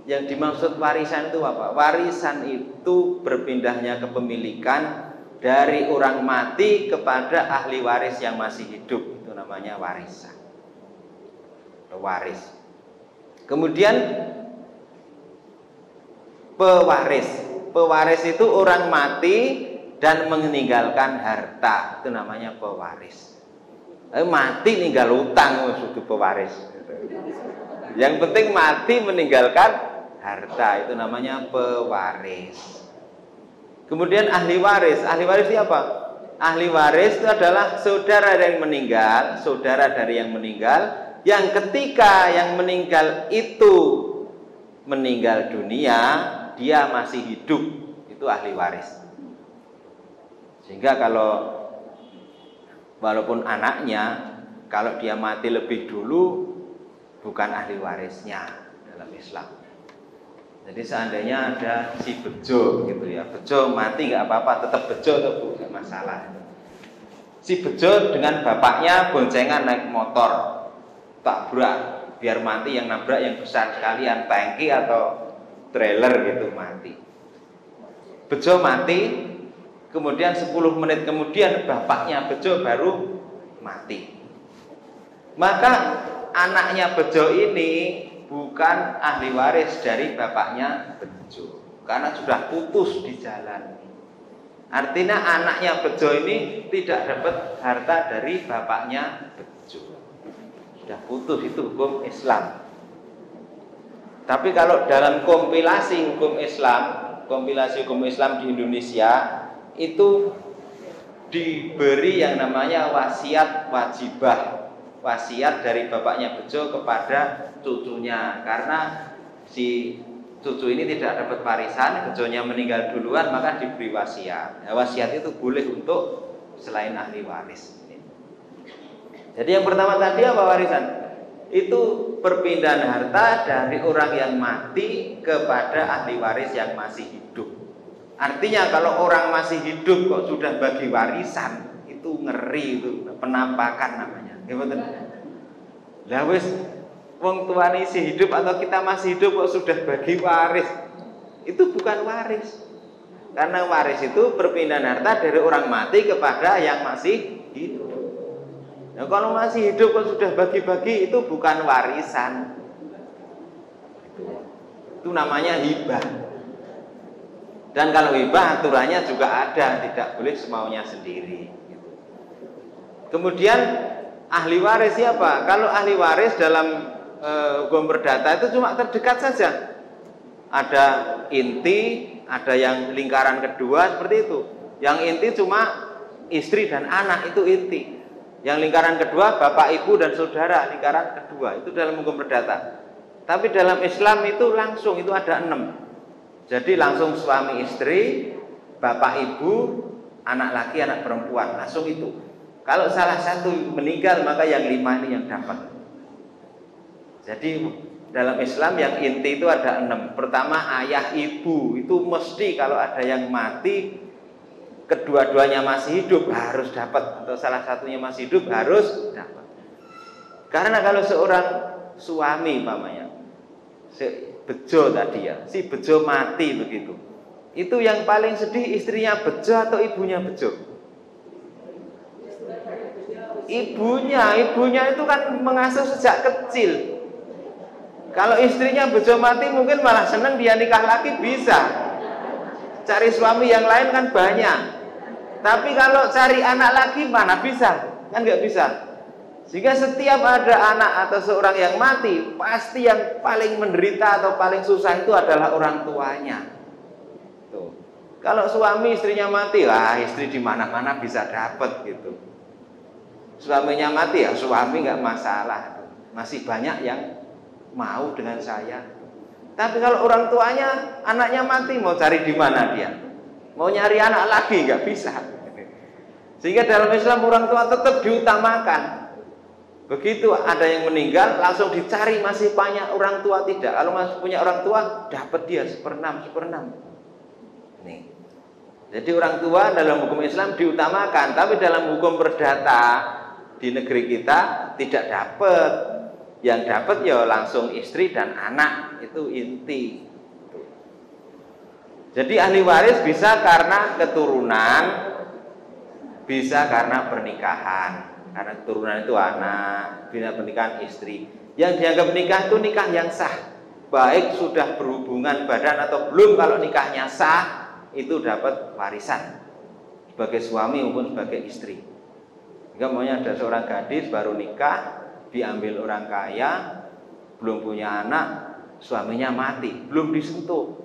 [SPEAKER 1] Yang dimaksud warisan itu apa? Warisan itu berpindahnya kepemilikan dari orang mati kepada ahli waris yang masih hidup. Itu namanya warisan. Waris. Kemudian pewaris. Pewaris itu orang mati dan meninggalkan harta, itu namanya pewaris. Mati ninggal utang itu pewaris. Yang penting mati meninggalkan harta, itu namanya pewaris. Kemudian ahli waris. Ahli waris itu apa? Ahli waris itu adalah saudara dari yang meninggal, saudara dari yang meninggal, yang ketika yang meninggal itu meninggal dunia, dia masih hidup, itu ahli waris. Sehingga kalau walaupun anaknya, kalau dia mati lebih dulu, bukan ahli warisnya dalam Islam. Jadi seandainya ada si bejo gitu ya, bejo mati nggak apa-apa, tetap bejo tuh Bu, nggak masalah. Si bejo dengan bapaknya boncengan naik motor, tabrak, biar mati yang nabrak yang besar sekalian, tangki atau trailer gitu mati. Bejo mati, kemudian 10 menit kemudian bapaknya bejo baru mati. Maka anaknya bejo ini bukan ahli waris dari bapaknya bejo, karena sudah putus di jalan. Artinya anaknya bejo ini tidak dapat harta dari bapaknya bejo, sudah putus. Itu hukum Islam. Tapi kalau dalam kompilasi hukum Islam di Indonesia itu diberi yang namanya wasiat wajibah, wasiat dari bapaknya bejo kepada cucunya, karena si cucu ini tidak dapat warisan, bejonya meninggal duluan, maka diberi wasiat. Nah, wasiat itu boleh untuk selain ahli waris. Jadi yang pertama tadi apa warisan? Itu perpindahan harta dari orang yang mati kepada ahli waris yang masih hidup. Artinya kalau orang masih hidup kok sudah bagi warisan, itu ngeri, itu penampakan namanya. Gimana? Lah wis wong tuane isih hidup atau kita masih hidup kok sudah bagi waris, itu bukan waris. Karena waris itu perpindahan harta dari orang mati kepada yang masih hidup. Nah, kalau masih hidup kok sudah bagi-bagi, itu bukan warisan. Itu namanya hibah. Dan kalau hibah aturannya juga ada, tidak boleh semaunya sendiri. Kemudian ahli waris siapa? Kalau ahli waris dalam hukum perdata itu cuma terdekat saja. Ada inti, ada yang lingkaran kedua seperti itu. Yang inti cuma istri dan anak, itu inti. Yang lingkaran kedua bapak, ibu dan saudara, lingkaran kedua. Itu dalam hukum perdata. Tapi dalam Islam itu langsung, itu ada 6. Jadi langsung suami istri, bapak ibu, anak laki, anak perempuan, langsung itu. Kalau salah satu meninggal maka yang 5 ini yang dapat. Jadi dalam Islam yang inti itu ada 6. Pertama ayah ibu, itu mesti kalau ada yang mati kedua-duanya masih hidup harus dapat, atau salah satunya masih hidup harus dapat. Karena kalau seorang suami mamanya bejo tadi ya, si bejo mati begitu, itu yang paling sedih istrinya bejo atau ibunya bejo? Ibunya itu kan mengasuh sejak kecil. Kalau istrinya bejo mati mungkin malah senang dia nikah lagi, bisa cari suami yang lain kan banyak. Tapi kalau cari anak lagi mana bisa, kan nggak bisa. Sehingga setiap ada anak atau seorang yang mati, pasti yang paling menderita atau paling susah itu adalah orang tuanya. Tuh. Kalau suami istrinya mati, lah istri di mana-mana bisa dapat gitu. Suaminya mati ya suami nggak masalah, masih banyak yang mau dengan saya. Tapi kalau orang tuanya, anaknya mati, mau cari di mana dia? Mau nyari anak lagi nggak bisa. Sehingga dalam Islam orang tua tetap diutamakan. Begitu ada yang meninggal langsung dicari masih banyak orang tua, tidak. Kalau masih punya orang tua dapat dia 1/6. Nih. Jadi orang tua dalam hukum Islam diutamakan, tapi dalam hukum perdata di negeri kita tidak dapat. Yang dapat ya langsung istri dan anak, itu inti. Jadi ahli waris bisa karena keturunan, bisa karena pernikahan. Karena keturunan itu anak, bila pernikahan istri. Yang dianggap nikah itu nikah yang sah, baik sudah berhubungan badan atau belum. Kalau nikahnya sah, itu dapat warisan sebagai suami maupun sebagai istri. Jika maunya ada seorang gadis baru nikah, diambil orang kaya, belum punya anak, suaminya mati, belum disentuh,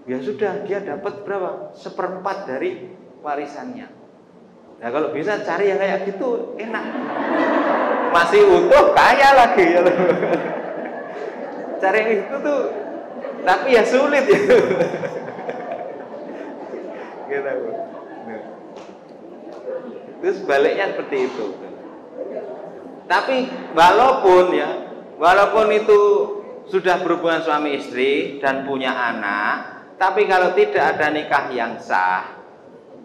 [SPEAKER 1] ya sudah dia dapat berapa? 1/4 dari warisannya. Nah kalau bisa cari yang kayak gitu enak, masih utuh kaya lagi ya. Cari yang itu tuh, tapi ya sulit ya. Gitu. Itu sebaliknya seperti itu. Tapi walaupun itu sudah berhubungan suami istri dan punya anak, tapi kalau tidak ada nikah yang sah,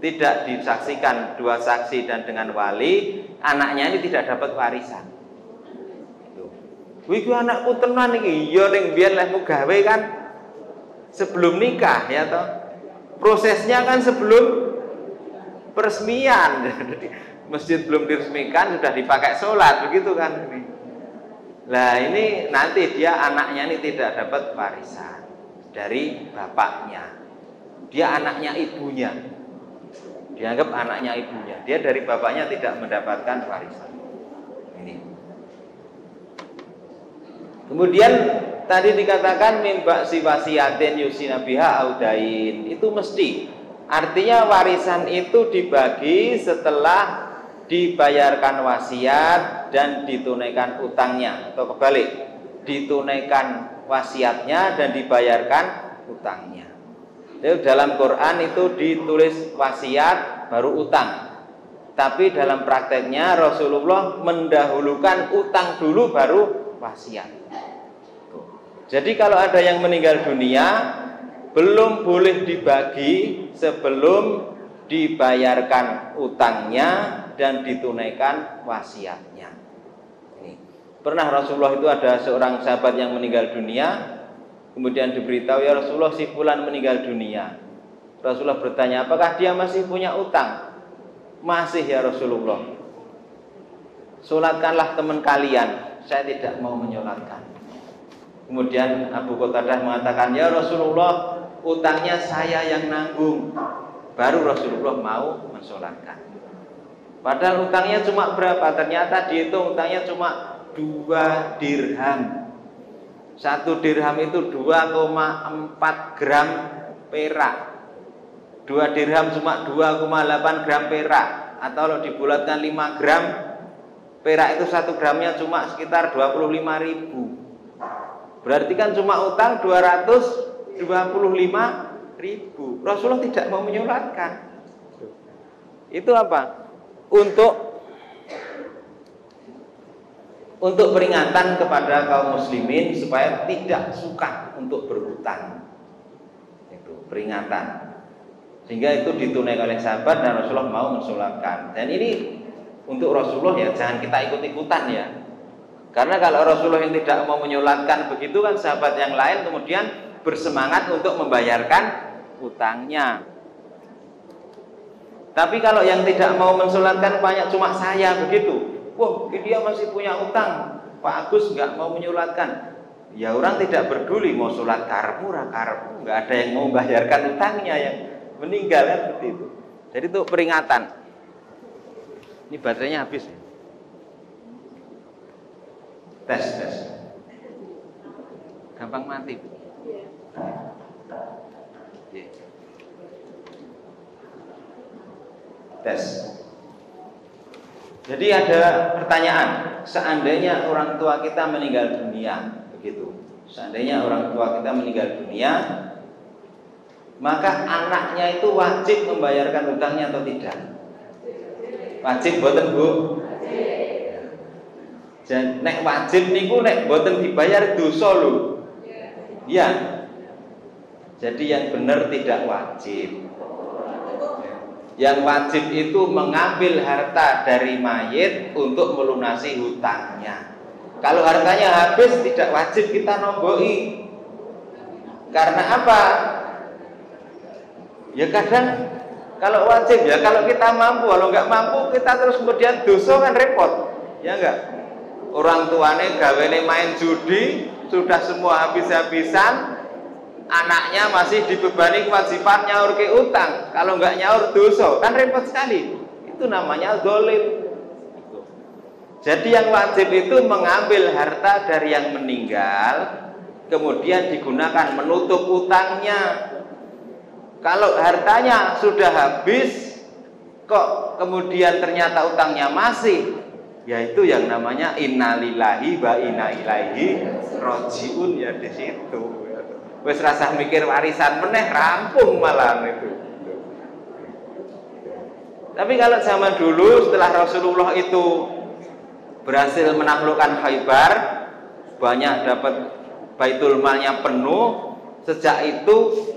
[SPEAKER 1] tidak disaksikan dua saksi dan dengan wali, anaknya ini tidak dapat warisan. Wih, anakku tenan iki, ya ning biyen lehmu gawe kan sebelum nikah ya toh. Prosesnya kan sebelum peresmian. Masjid belum diresmikan sudah dipakai sholat, begitu kan. Nah ini nanti dia anaknya ini tidak dapat warisan dari bapaknya. Dia anaknya ibunya. Dianggap anaknya ibunya. Dia dari bapaknya tidak mendapatkan warisan. Ini. Kemudian tadi dikatakan mimba si wasiatin yusina biha audain. Itu mesti. Artinya warisan itu dibagi setelah dibayarkan wasiat dan ditunaikan utangnya, atau kebalik, ditunaikan wasiatnya dan dibayarkan utangnya. Jadi dalam Quran itu ditulis wasiat baru utang, tapi dalam prakteknya Rasulullah mendahulukan utang dulu baru wasiat. Jadi kalau ada yang meninggal dunia belum boleh dibagi sebelum dibayarkan utangnya dan ditunaikan wasiatnya. Ini. Pernah Rasulullah itu ada seorang sahabat yang meninggal dunia, kemudian diberitahu, ya Rasulullah si fulan meninggal dunia. Rasulullah bertanya, apakah dia masih punya utang? Masih ya Rasulullah. Sholatkanlah teman kalian, saya tidak mau menyolatkan. Kemudian Abu Qatadah mengatakan, ya Rasulullah, utangnya saya yang nanggung. Baru Rasulullah mau mensolatkan. Padahal utangnya cuma berapa? Ternyata dihitung utangnya cuma 2 dirham. 1 dirham itu 2,4 gram perak. 2 dirham cuma 2,8 gram perak. Atau kalau dibulatkan 5 gram perak itu 1 gramnya cuma sekitar 25.000. Berarti kan cuma utang 225.000. Rasulullah tidak mau menyolatkan. Itu apa? Untuk peringatan kepada kaum muslimin supaya tidak suka untuk berhutang. Itu peringatan. Sehingga itu ditunaikan oleh sahabat dan Rasulullah mau mensolatkan. Dan ini untuk Rasulullah ya jangan kita ikut-ikutan ya. Karena kalau Rasulullah yang tidak mau menyolatkan begitu kan sahabat yang lain kemudian bersemangat untuk membayarkan utangnya. Tapi kalau yang tidak mau mensolatkan banyak cuma saya begitu. Wah, dia masih punya utang. Pak Agus nggak mau menyolatkan. Ya orang tidak peduli mau sholat karepmu ra karepmu, nggak ada yang mau membayarkan utangnya yang meninggal kan seperti itu. Jadi itu peringatan. Ini baterainya habis. Tes. Gampang mati. Tes. Jadi ada pertanyaan, seandainya orang tua kita meninggal dunia, begitu. Seandainya orang tua kita meninggal dunia, maka anaknya itu wajib membayarkan hutangnya atau tidak? Wajib boten Bu? Jan nek wajib niku nek boten dibayar dosa lho. Iya. Jadi yang benar tidak wajib. Yang wajib itu mengambil harta dari mayit untuk melunasi hutangnya. Kalau hartanya habis tidak wajib kita nomboi. Karena apa? Ya kadang kalau wajib ya kalau kita mampu, kalau nggak mampu kita terus kemudian dosa kan repot. Ya enggak? Orang tuane gawene main judi, sudah semua habis-habisan. Anaknya masih dibebani kewajiban nyaur ke utang. Kalau nggak nyaur dosa, kan repot sekali. Itu namanya zalim. Jadi yang wajib itu mengambil harta dari yang meninggal, kemudian digunakan menutup utangnya. Kalau hartanya sudah habis, kok kemudian ternyata utangnya masih, yaitu yang namanya innalillahi wa inna ilaihi rajiun ya di situ. Wes rasa mikir warisan meneh rampung malah itu. Tapi kalau zaman dulu setelah Rasulullah itu berhasil menaklukkan Khaybar, banyak dapat baitul malnya penuh, sejak itu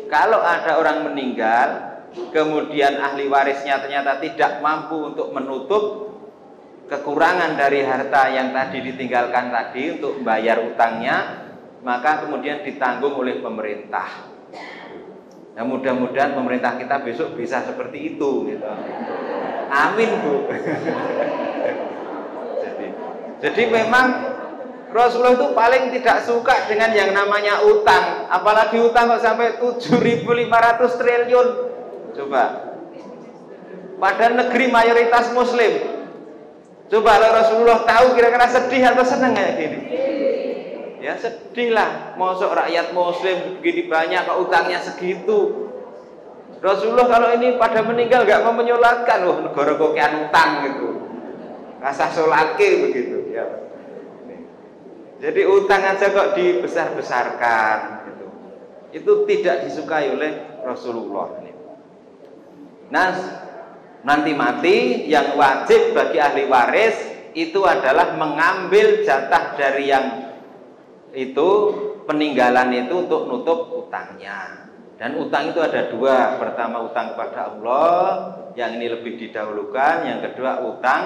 [SPEAKER 1] kalau ada orang meninggal, kemudian ahli warisnya ternyata tidak mampu untuk menutup kekurangan dari harta yang tadi ditinggalkan tadi untuk membayar utangnya, maka kemudian ditanggung oleh pemerintah. Nah, mudah-mudahan pemerintah kita besok bisa seperti itu gitu. Amin, Bu. Jadi memang Rasulullah itu paling tidak suka dengan yang namanya utang, apalagi utang kok sampai 7.500 triliun. Coba. Pada negeri mayoritas muslim. Coba kalau Rasulullah tahu kira-kira sedih atau senang kayak gini? Ya sedih lah. Mosok rakyat muslim begini banyak kok utangnya segitu. Rasulullah kalau ini pada meninggal gak mau menyolatkan, wah negara kokean utang gitu. Kasah solatke begitu ya. Jadi utang aja kok dibesar-besarkan gitu. Itu tidak disukai oleh Rasulullah. Nah, nanti mati yang wajib bagi ahli waris itu adalah mengambil jatah dari yang itu peninggalan itu untuk nutup utangnya. Dan utang itu ada dua. Pertama utang kepada Allah, yang ini lebih didahulukan. Yang kedua utang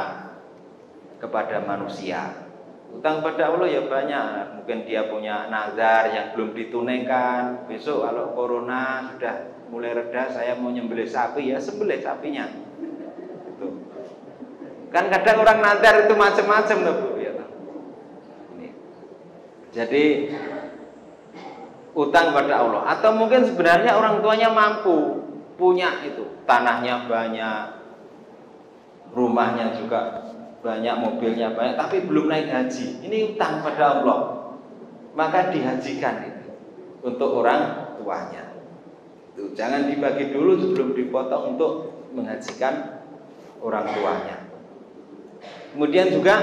[SPEAKER 1] kepada manusia. Utang kepada Allah ya banyak. Mungkin dia punya nazar yang belum ditunaikan. Besok kalau corona sudah mulai reda, saya mau nyembelih sapi, ya sembelih sapinya. Gitu. Kan kadang orang nazar itu macam-macam loh, Bu. Ya. Jadi utang kepada Allah. Atau mungkin sebenarnya orang tuanya mampu, punya itu, tanahnya banyak, rumahnya juga banyak, mobilnya banyak, tapi belum naik haji. Ini utang pada Allah. Maka dihajikan itu untuk orang tuanya. Itu jangan dibagi dulu sebelum dipotong untuk menghajikan orang tuanya. Kemudian juga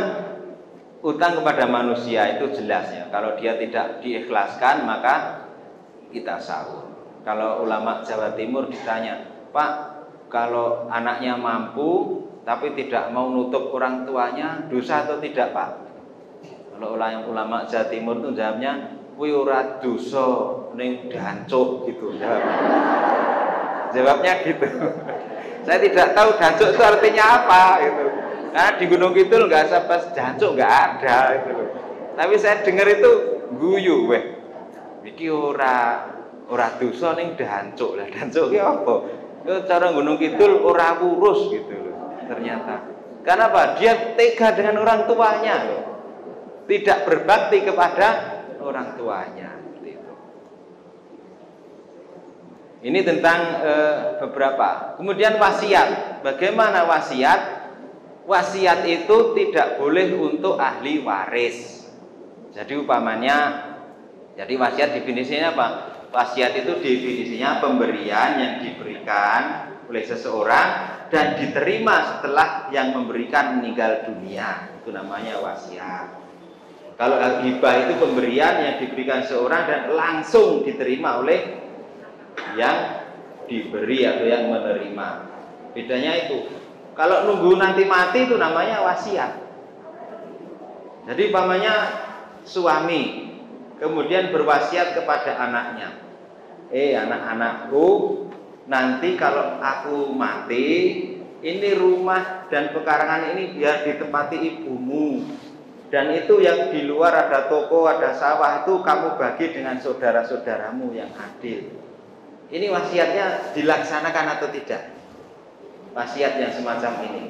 [SPEAKER 1] utang kepada manusia itu jelas ya. Kalau dia tidak diikhlaskan maka kita sahur. Kalau ulama Jawa Timur ditanya, Pak, kalau anaknya mampu tapi tidak mau nutup orang tuanya, dosa atau tidak, Pak? Kalau ulama Jawa Timur itu jawabnya, kuwi ora dosa ning dancuk gitu. Jawabnya gitu. Saya tidak tahu dancuk itu artinya apa gitu. Karena di Gunung Kidul nggak sampai dancuk nggak ada itu. Tapi saya dengar itu guyu, weh. Iki ora dosa ning dancuk. Lah dancuk ki apa? Itu cara Gunung Kidul ora wurus gitu loh. Ternyata. Karena apa? Dia tega dengan orang tuanya loh. Tidak berbakti kepada orang tuanya. Gitu. Ini tentang beberapa. Kemudian wasiat. Bagaimana wasiat? Wasiat itu tidak boleh untuk ahli waris. Jadi umpamanya, jadi wasiat definisinya apa? Wasiat itu definisinya pemberian yang diberikan oleh seseorang dan diterima setelah yang memberikan meninggal dunia. Itu namanya wasiat. Kalau hibah itu pemberian yang diberikan seorang dan langsung diterima oleh yang diberi atau yang menerima. Bedanya itu. Kalau nunggu nanti mati itu namanya wasiat. Jadi umpamanya suami kemudian berwasiat kepada anaknya. Anak-anakku, nanti kalau aku mati, ini rumah dan pekarangan ini biar ditempati ibumu. Dan itu yang di luar ada toko, ada sawah, itu kamu bagi dengan saudara-saudaramu yang adil. Ini wasiatnya dilaksanakan atau tidak? Wasiat yang semacam ini.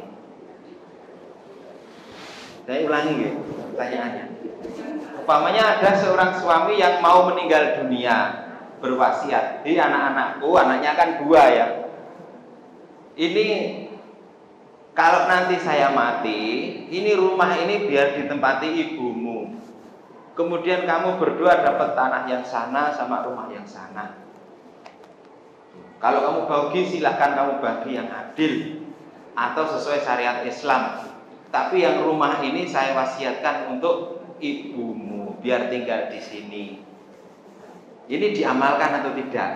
[SPEAKER 1] Saya ulangi ya, pertanyaannya. Umpamanya ada seorang suami yang mau meninggal dunia, berwasiat, di anak-anakku, anaknya kan 2 ya. Ini kalau nanti saya mati, ini rumah ini biar ditempati ibumu. Kemudian kamu berdua dapat tanah yang sana sama rumah yang sana. Kalau kamu bagi, silahkan kamu bagi yang adil atau sesuai syariat Islam. Tapi yang rumah ini saya wasiatkan untuk ibumu, biar tinggal di sini. Ini diamalkan atau tidak?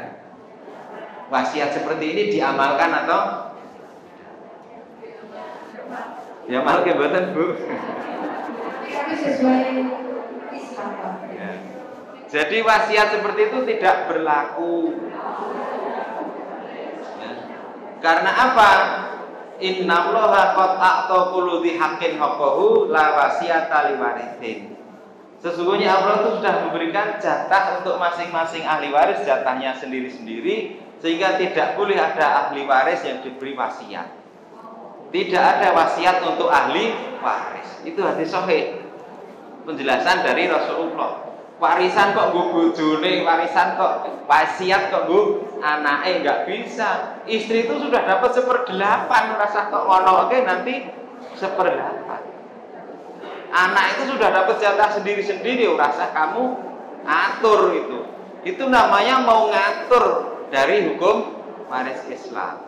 [SPEAKER 1] Wasiat seperti ini diamalkan atau? Diamalkan betul, Bu.
[SPEAKER 2] Tapi sesuai Islam.
[SPEAKER 1] Ya. Jadi wasiat seperti itu tidak berlaku. Ya. Karena apa? Innallaha qad a'ta kulli haqqin haqqahu la wasiyata liwarithin. Sesungguhnya Allah itu sudah memberikan jatah untuk masing-masing ahli waris, jatahnya sendiri-sendiri, sehingga tidak boleh ada ahli waris yang diberi wasiat. Tidak ada wasiat untuk ahli waris. Itu hadis sahih. Penjelasan dari Rasulullah. Warisan kok nggo bojone, warisan kok wasiat kok nggo anake, enggak bisa. Istri itu sudah dapat 1/8, rasa kok ngonoke nanti 1/8. Anak itu sudah dapat jatah sendiri-sendiri, rasa kamu atur itu. Itu namanya mau ngatur dari hukum waris Islam.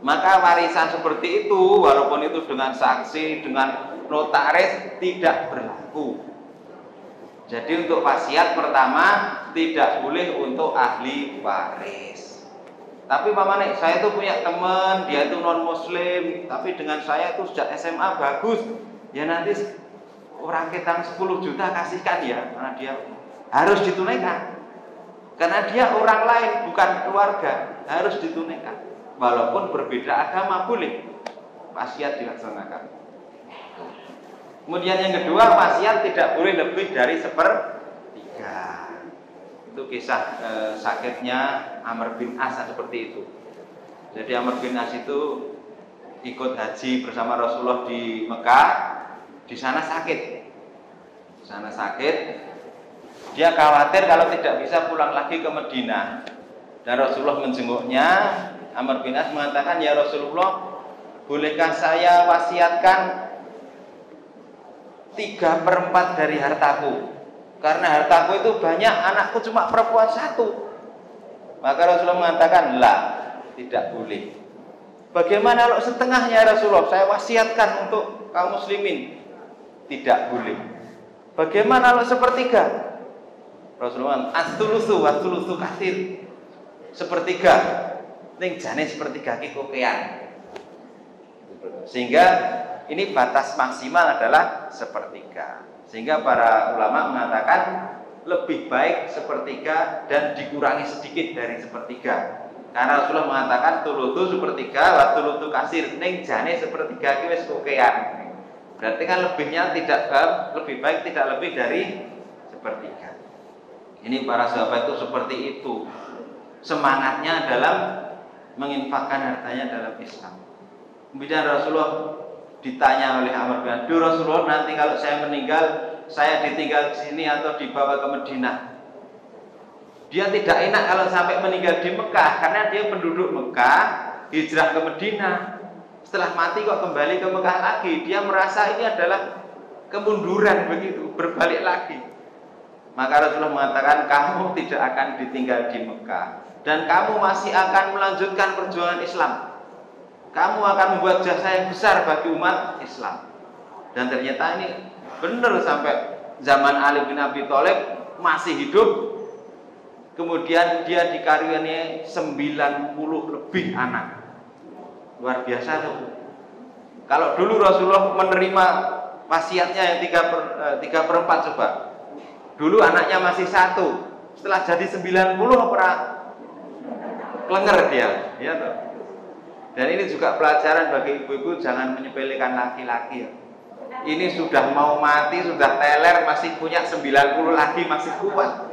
[SPEAKER 1] Maka warisan seperti itu, walaupun itu dengan saksi, dengan notaris, tidak berlaku. Jadi untuk wasiat pertama tidak boleh untuk ahli waris. Tapi mamane, saya tuh punya teman, dia itu non muslim, tapi dengan saya itu sejak SMA bagus. Ya nanti orang kita 10 juta kasihkan ya, karena dia harus ditunaikan. Karena dia orang lain, bukan keluarga, harus ditunaikan. Walaupun berbeda agama boleh wasiat dilaksanakan. Kemudian yang kedua, wasiat tidak boleh lebih dari 1/3. Itu kisah sakitnya Amr bin As seperti itu. Jadi Amr bin As itu ikut haji bersama Rasulullah di Mekah. Di sana sakit. Di sana sakit. Dia khawatir kalau tidak bisa pulang lagi ke Madinah. Dan Rasulullah menjenguknya. Amr bin As mengatakan, "Ya Rasulullah, bolehkah saya wasiatkan 3/4 dari hartaku? Karena hartaku itu banyak, anakku cuma perempuan 1. Maka Rasulullah mengatakan, "La, tidak boleh." Bagaimana kalau setengahnya Rasulullah? Saya wasiatkan untuk kaum muslimin. Tidak boleh. Bagaimana kalau 1/3? Rasulullah, "As-sulusu wa sulusu katsir." 1/3 ning jane 1/3 ki kokean. Sehingga ini batas maksimal adalah 1/3. Sehingga para ulama mengatakan lebih baik 1/3 dan dikurangi sedikit dari 1/3. Karena Rasulullah mengatakan tulutu 1/3 wa tulutu kasir, ning jane 1/3 ki wis kokean. Berarti kan lebihnya tidak lebih baik tidak lebih dari 1/3. Ini para sahabat itu seperti itu. Semangatnya dalam menginfakkan hartanya dalam Islam. Kemudian Rasulullah ditanya oleh Amr bin As, Rasulullah, nanti kalau saya meninggal, saya ditinggal di sini atau dibawa ke Madinah. Dia tidak enak kalau sampai meninggal di Mekah, karena dia penduduk Mekah, hijrah ke Madinah. Setelah mati kok kembali ke Mekah lagi. Dia merasa ini adalah kemunduran begitu, berbalik lagi. Maka Rasulullah mengatakan, kamu tidak akan ditinggal di Mekah, dan kamu masih akan melanjutkan perjuangan Islam. Kamu akan membuat jasa yang besar bagi umat Islam. Dan ternyata ini benar, sampai zaman Ali bin Abi Thalib masih hidup. Kemudian dia dikaruniai 90 lebih anak. Luar biasa tuh. Kalau dulu Rasulullah menerima wasiatnya yang 3/4 coba. Dulu anaknya masih 1. Setelah jadi 90 apa klenger dia, ya toh. Dan ini juga pelajaran bagi ibu-ibu, jangan menyepelekan laki-laki. Ini sudah mau mati, sudah teler, masih punya 90 lagi, masih kuat.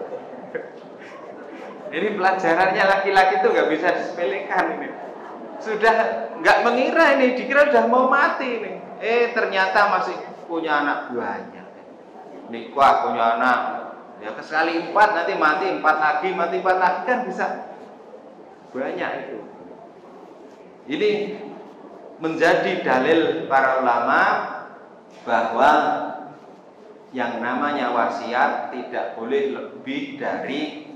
[SPEAKER 1] Ini pelajarannya, laki-laki itu nggak bisa disepelekan ini. Sudah nggak mengira ini, dikira sudah mau mati ini. Ternyata masih punya anak banyak. Nikah punya anak, ya sekali 4 nanti mati 4 lagi, mati 4 lagi, kan bisa banyak itu. Ini menjadi dalil para ulama bahwa yang namanya wasiat tidak boleh lebih dari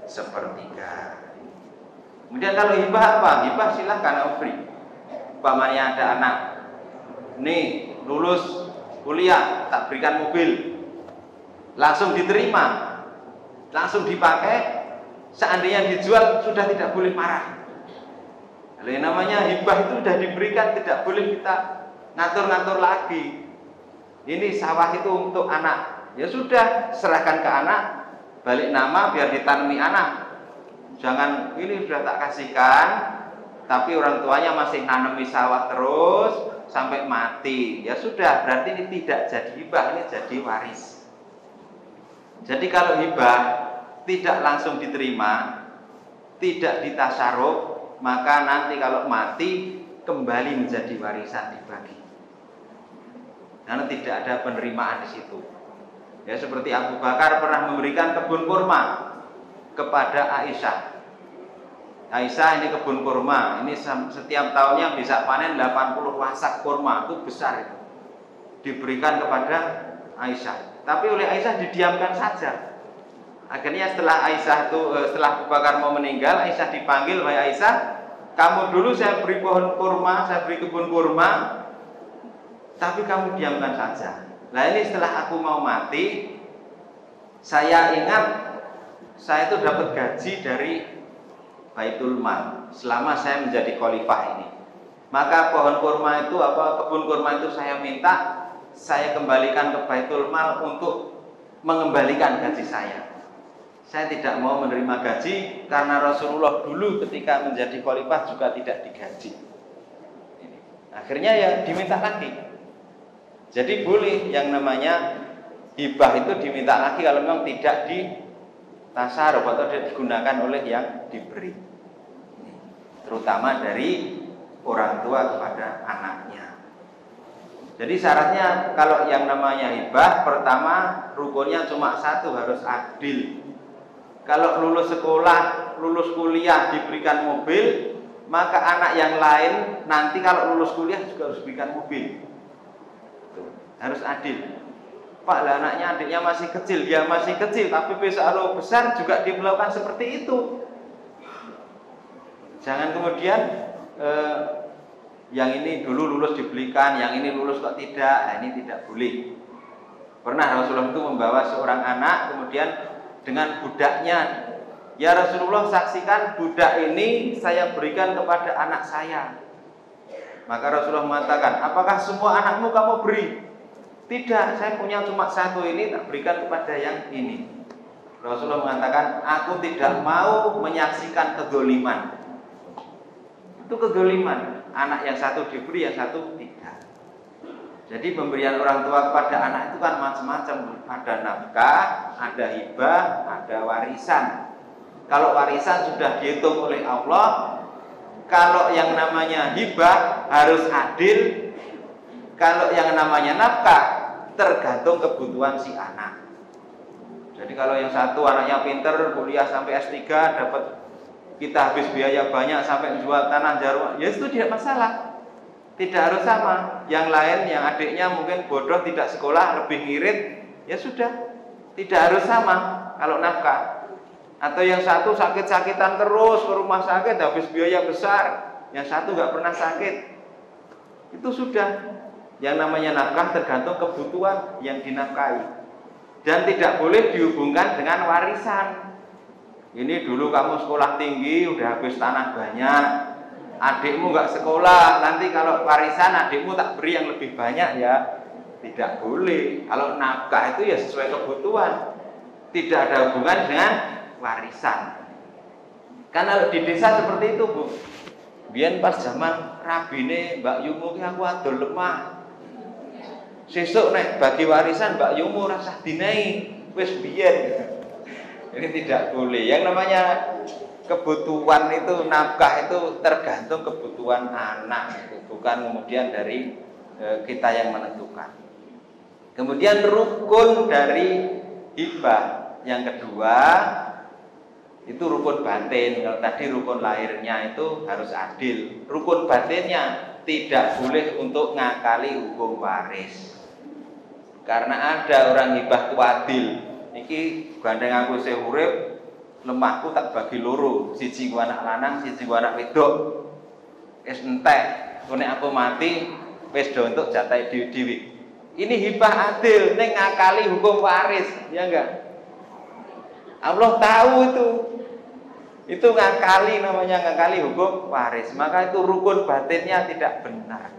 [SPEAKER 1] 1/3. Kemudian kalau hibah apa? Hibah silahkan beri. Umpamanya ada anak, nih lulus kuliah, tak berikan mobil, langsung diterima, langsung dipakai. Seandainya dijual sudah tidak boleh marah. Kalau yang namanya hibah itu sudah diberikan, tidak boleh kita ngatur-ngatur lagi. Ini sawah itu untuk anak, ya sudah serahkan ke anak, balik nama biar ditanami anak. Jangan ini sudah tak kasihkan, tapi orang tuanya masih nanami sawah terus sampai mati. Ya sudah, berarti ini tidak jadi hibah, ini jadi waris. Jadi kalau hibah tidak langsung diterima, tidak ditasarruf, maka nanti kalau mati kembali menjadi warisan dibagi. Karena tidak ada penerimaan di situ. Ya seperti Abu Bakar pernah memberikan kebun kurma kepada Aisyah. Aisyah ini kebun kurma, ini setiap tahunnya bisa panen 80 wasak kurma, itu besar itu. Diberikan kepada Aisyah. Tapi oleh Aisyah didiamkan saja. Akhirnya setelah Abu Bakar mau meninggal, Aisyah dipanggil, "Wahai Aisyah, kamu dulu saya beri pohon kurma, saya beri kebun kurma, tapi kamu diamkan saja. Nah ini setelah aku mau mati, saya ingat saya itu dapat gaji dari Baitul Mal selama saya menjadi khalifah ini. Maka pohon kurma itu kebun kurma itu saya minta saya kembalikan ke Baitul Mal untuk mengembalikan gaji saya. Saya tidak mau menerima gaji karena Rasulullah dulu ketika menjadi khalifah juga tidak digaji. Akhirnya ya diminta lagi. Jadi boleh yang namanya hibah itu diminta lagi kalau memang tidak ditasarruf atau tidak digunakan oleh yang diberi. Terutama dari orang tua kepada anaknya. Jadi syaratnya kalau yang namanya hibah, pertama rukunnya cuma satu, harus adil. Kalau lulus sekolah, lulus kuliah diberikan mobil, maka anak yang lain nanti kalau lulus kuliah juga harus diberikan mobil. Tuh, harus adil. Pak, lah anaknya adiknya masih kecil, dia masih kecil, tapi besok kalau besar juga dia melakukan seperti itu. Jangan kemudian yang ini dulu lulus dibelikan, yang ini lulus kok tidak. Nah, ini tidak boleh. Pernah Rasulullah itu membawa seorang anak, kemudian dengan budaknya, "Ya Rasulullah, saksikan budak ini saya berikan kepada anak saya." Maka Rasulullah mengatakan, "Apakah semua anakmu kamu beri?" "Tidak, saya punya cuma satu ini, tak berikan kepada yang ini." Rasulullah mengatakan, "Aku tidak mau menyaksikan kedzaliman." Itu kedzaliman. Anak yang satu diberi, yang satu tidak. Jadi pemberian orang tua kepada anak itu kan macam-macam. Ada nafkah, ada hibah, ada warisan. Kalau warisan sudah dihitung oleh Allah. Kalau yang namanya hibah harus adil. Kalau yang namanya nafkah tergantung kebutuhan si anak. Jadi kalau yang satu anaknya pinter, kuliah sampai S3, dapat kita habis biaya banyak sampai jual tanah jarum, ya itu tidak masalah. Tidak harus sama. Yang lain, yang adiknya mungkin bodoh, tidak sekolah, lebih ngirit, ya sudah. Tidak harus sama kalau nafkah. Atau yang satu sakit-sakitan terus ke rumah sakit, habis biaya besar. Yang satu nggak pernah sakit. Itu sudah. Yang namanya nafkah tergantung kebutuhan yang dinafkahi. Dan tidak boleh dihubungkan dengan warisan. Ini dulu kamu sekolah tinggi, udah habis tanah banyak, adikmu nggak sekolah, nanti kalau warisan adikmu tak beri yang lebih banyak, ya tidak boleh. Kalau nafkah itu ya sesuai kebutuhan, tidak ada hubungan dengan warisan. Karena di desa seperti itu, Bu. Biyen pas zaman rabine Mbak Yumu ki aku adol lemah. Sesuk nek bagi warisan Mbak Yumu rasah dinai, wis biyen. Ini tidak boleh. Yang namanya kebutuhan itu, nafkah itu tergantung kebutuhan anak itu, bukan kemudian dari kita yang menentukan. Kemudian rukun dari hibah yang kedua itu rukun batin. Kalau tadi rukun lahirnya itu harus adil. Rukun batinnya tidak boleh untuk ngakali hukum waris. Karena ada orang hibah itu adil. Iki gandeng aku isih urip, lemahku tak bagi loro, siji ku anak lanang, siji ku anak wedok. Wis entek, nek aku mati wis do entuk jatahe dhewe-dhewe. Ini hibah adil, ning ngakali hukum waris, ya enggak? Allah tahu itu. Itu ngakali, namanya ngakali hukum waris. Maka itu rukun batinnya tidak benar.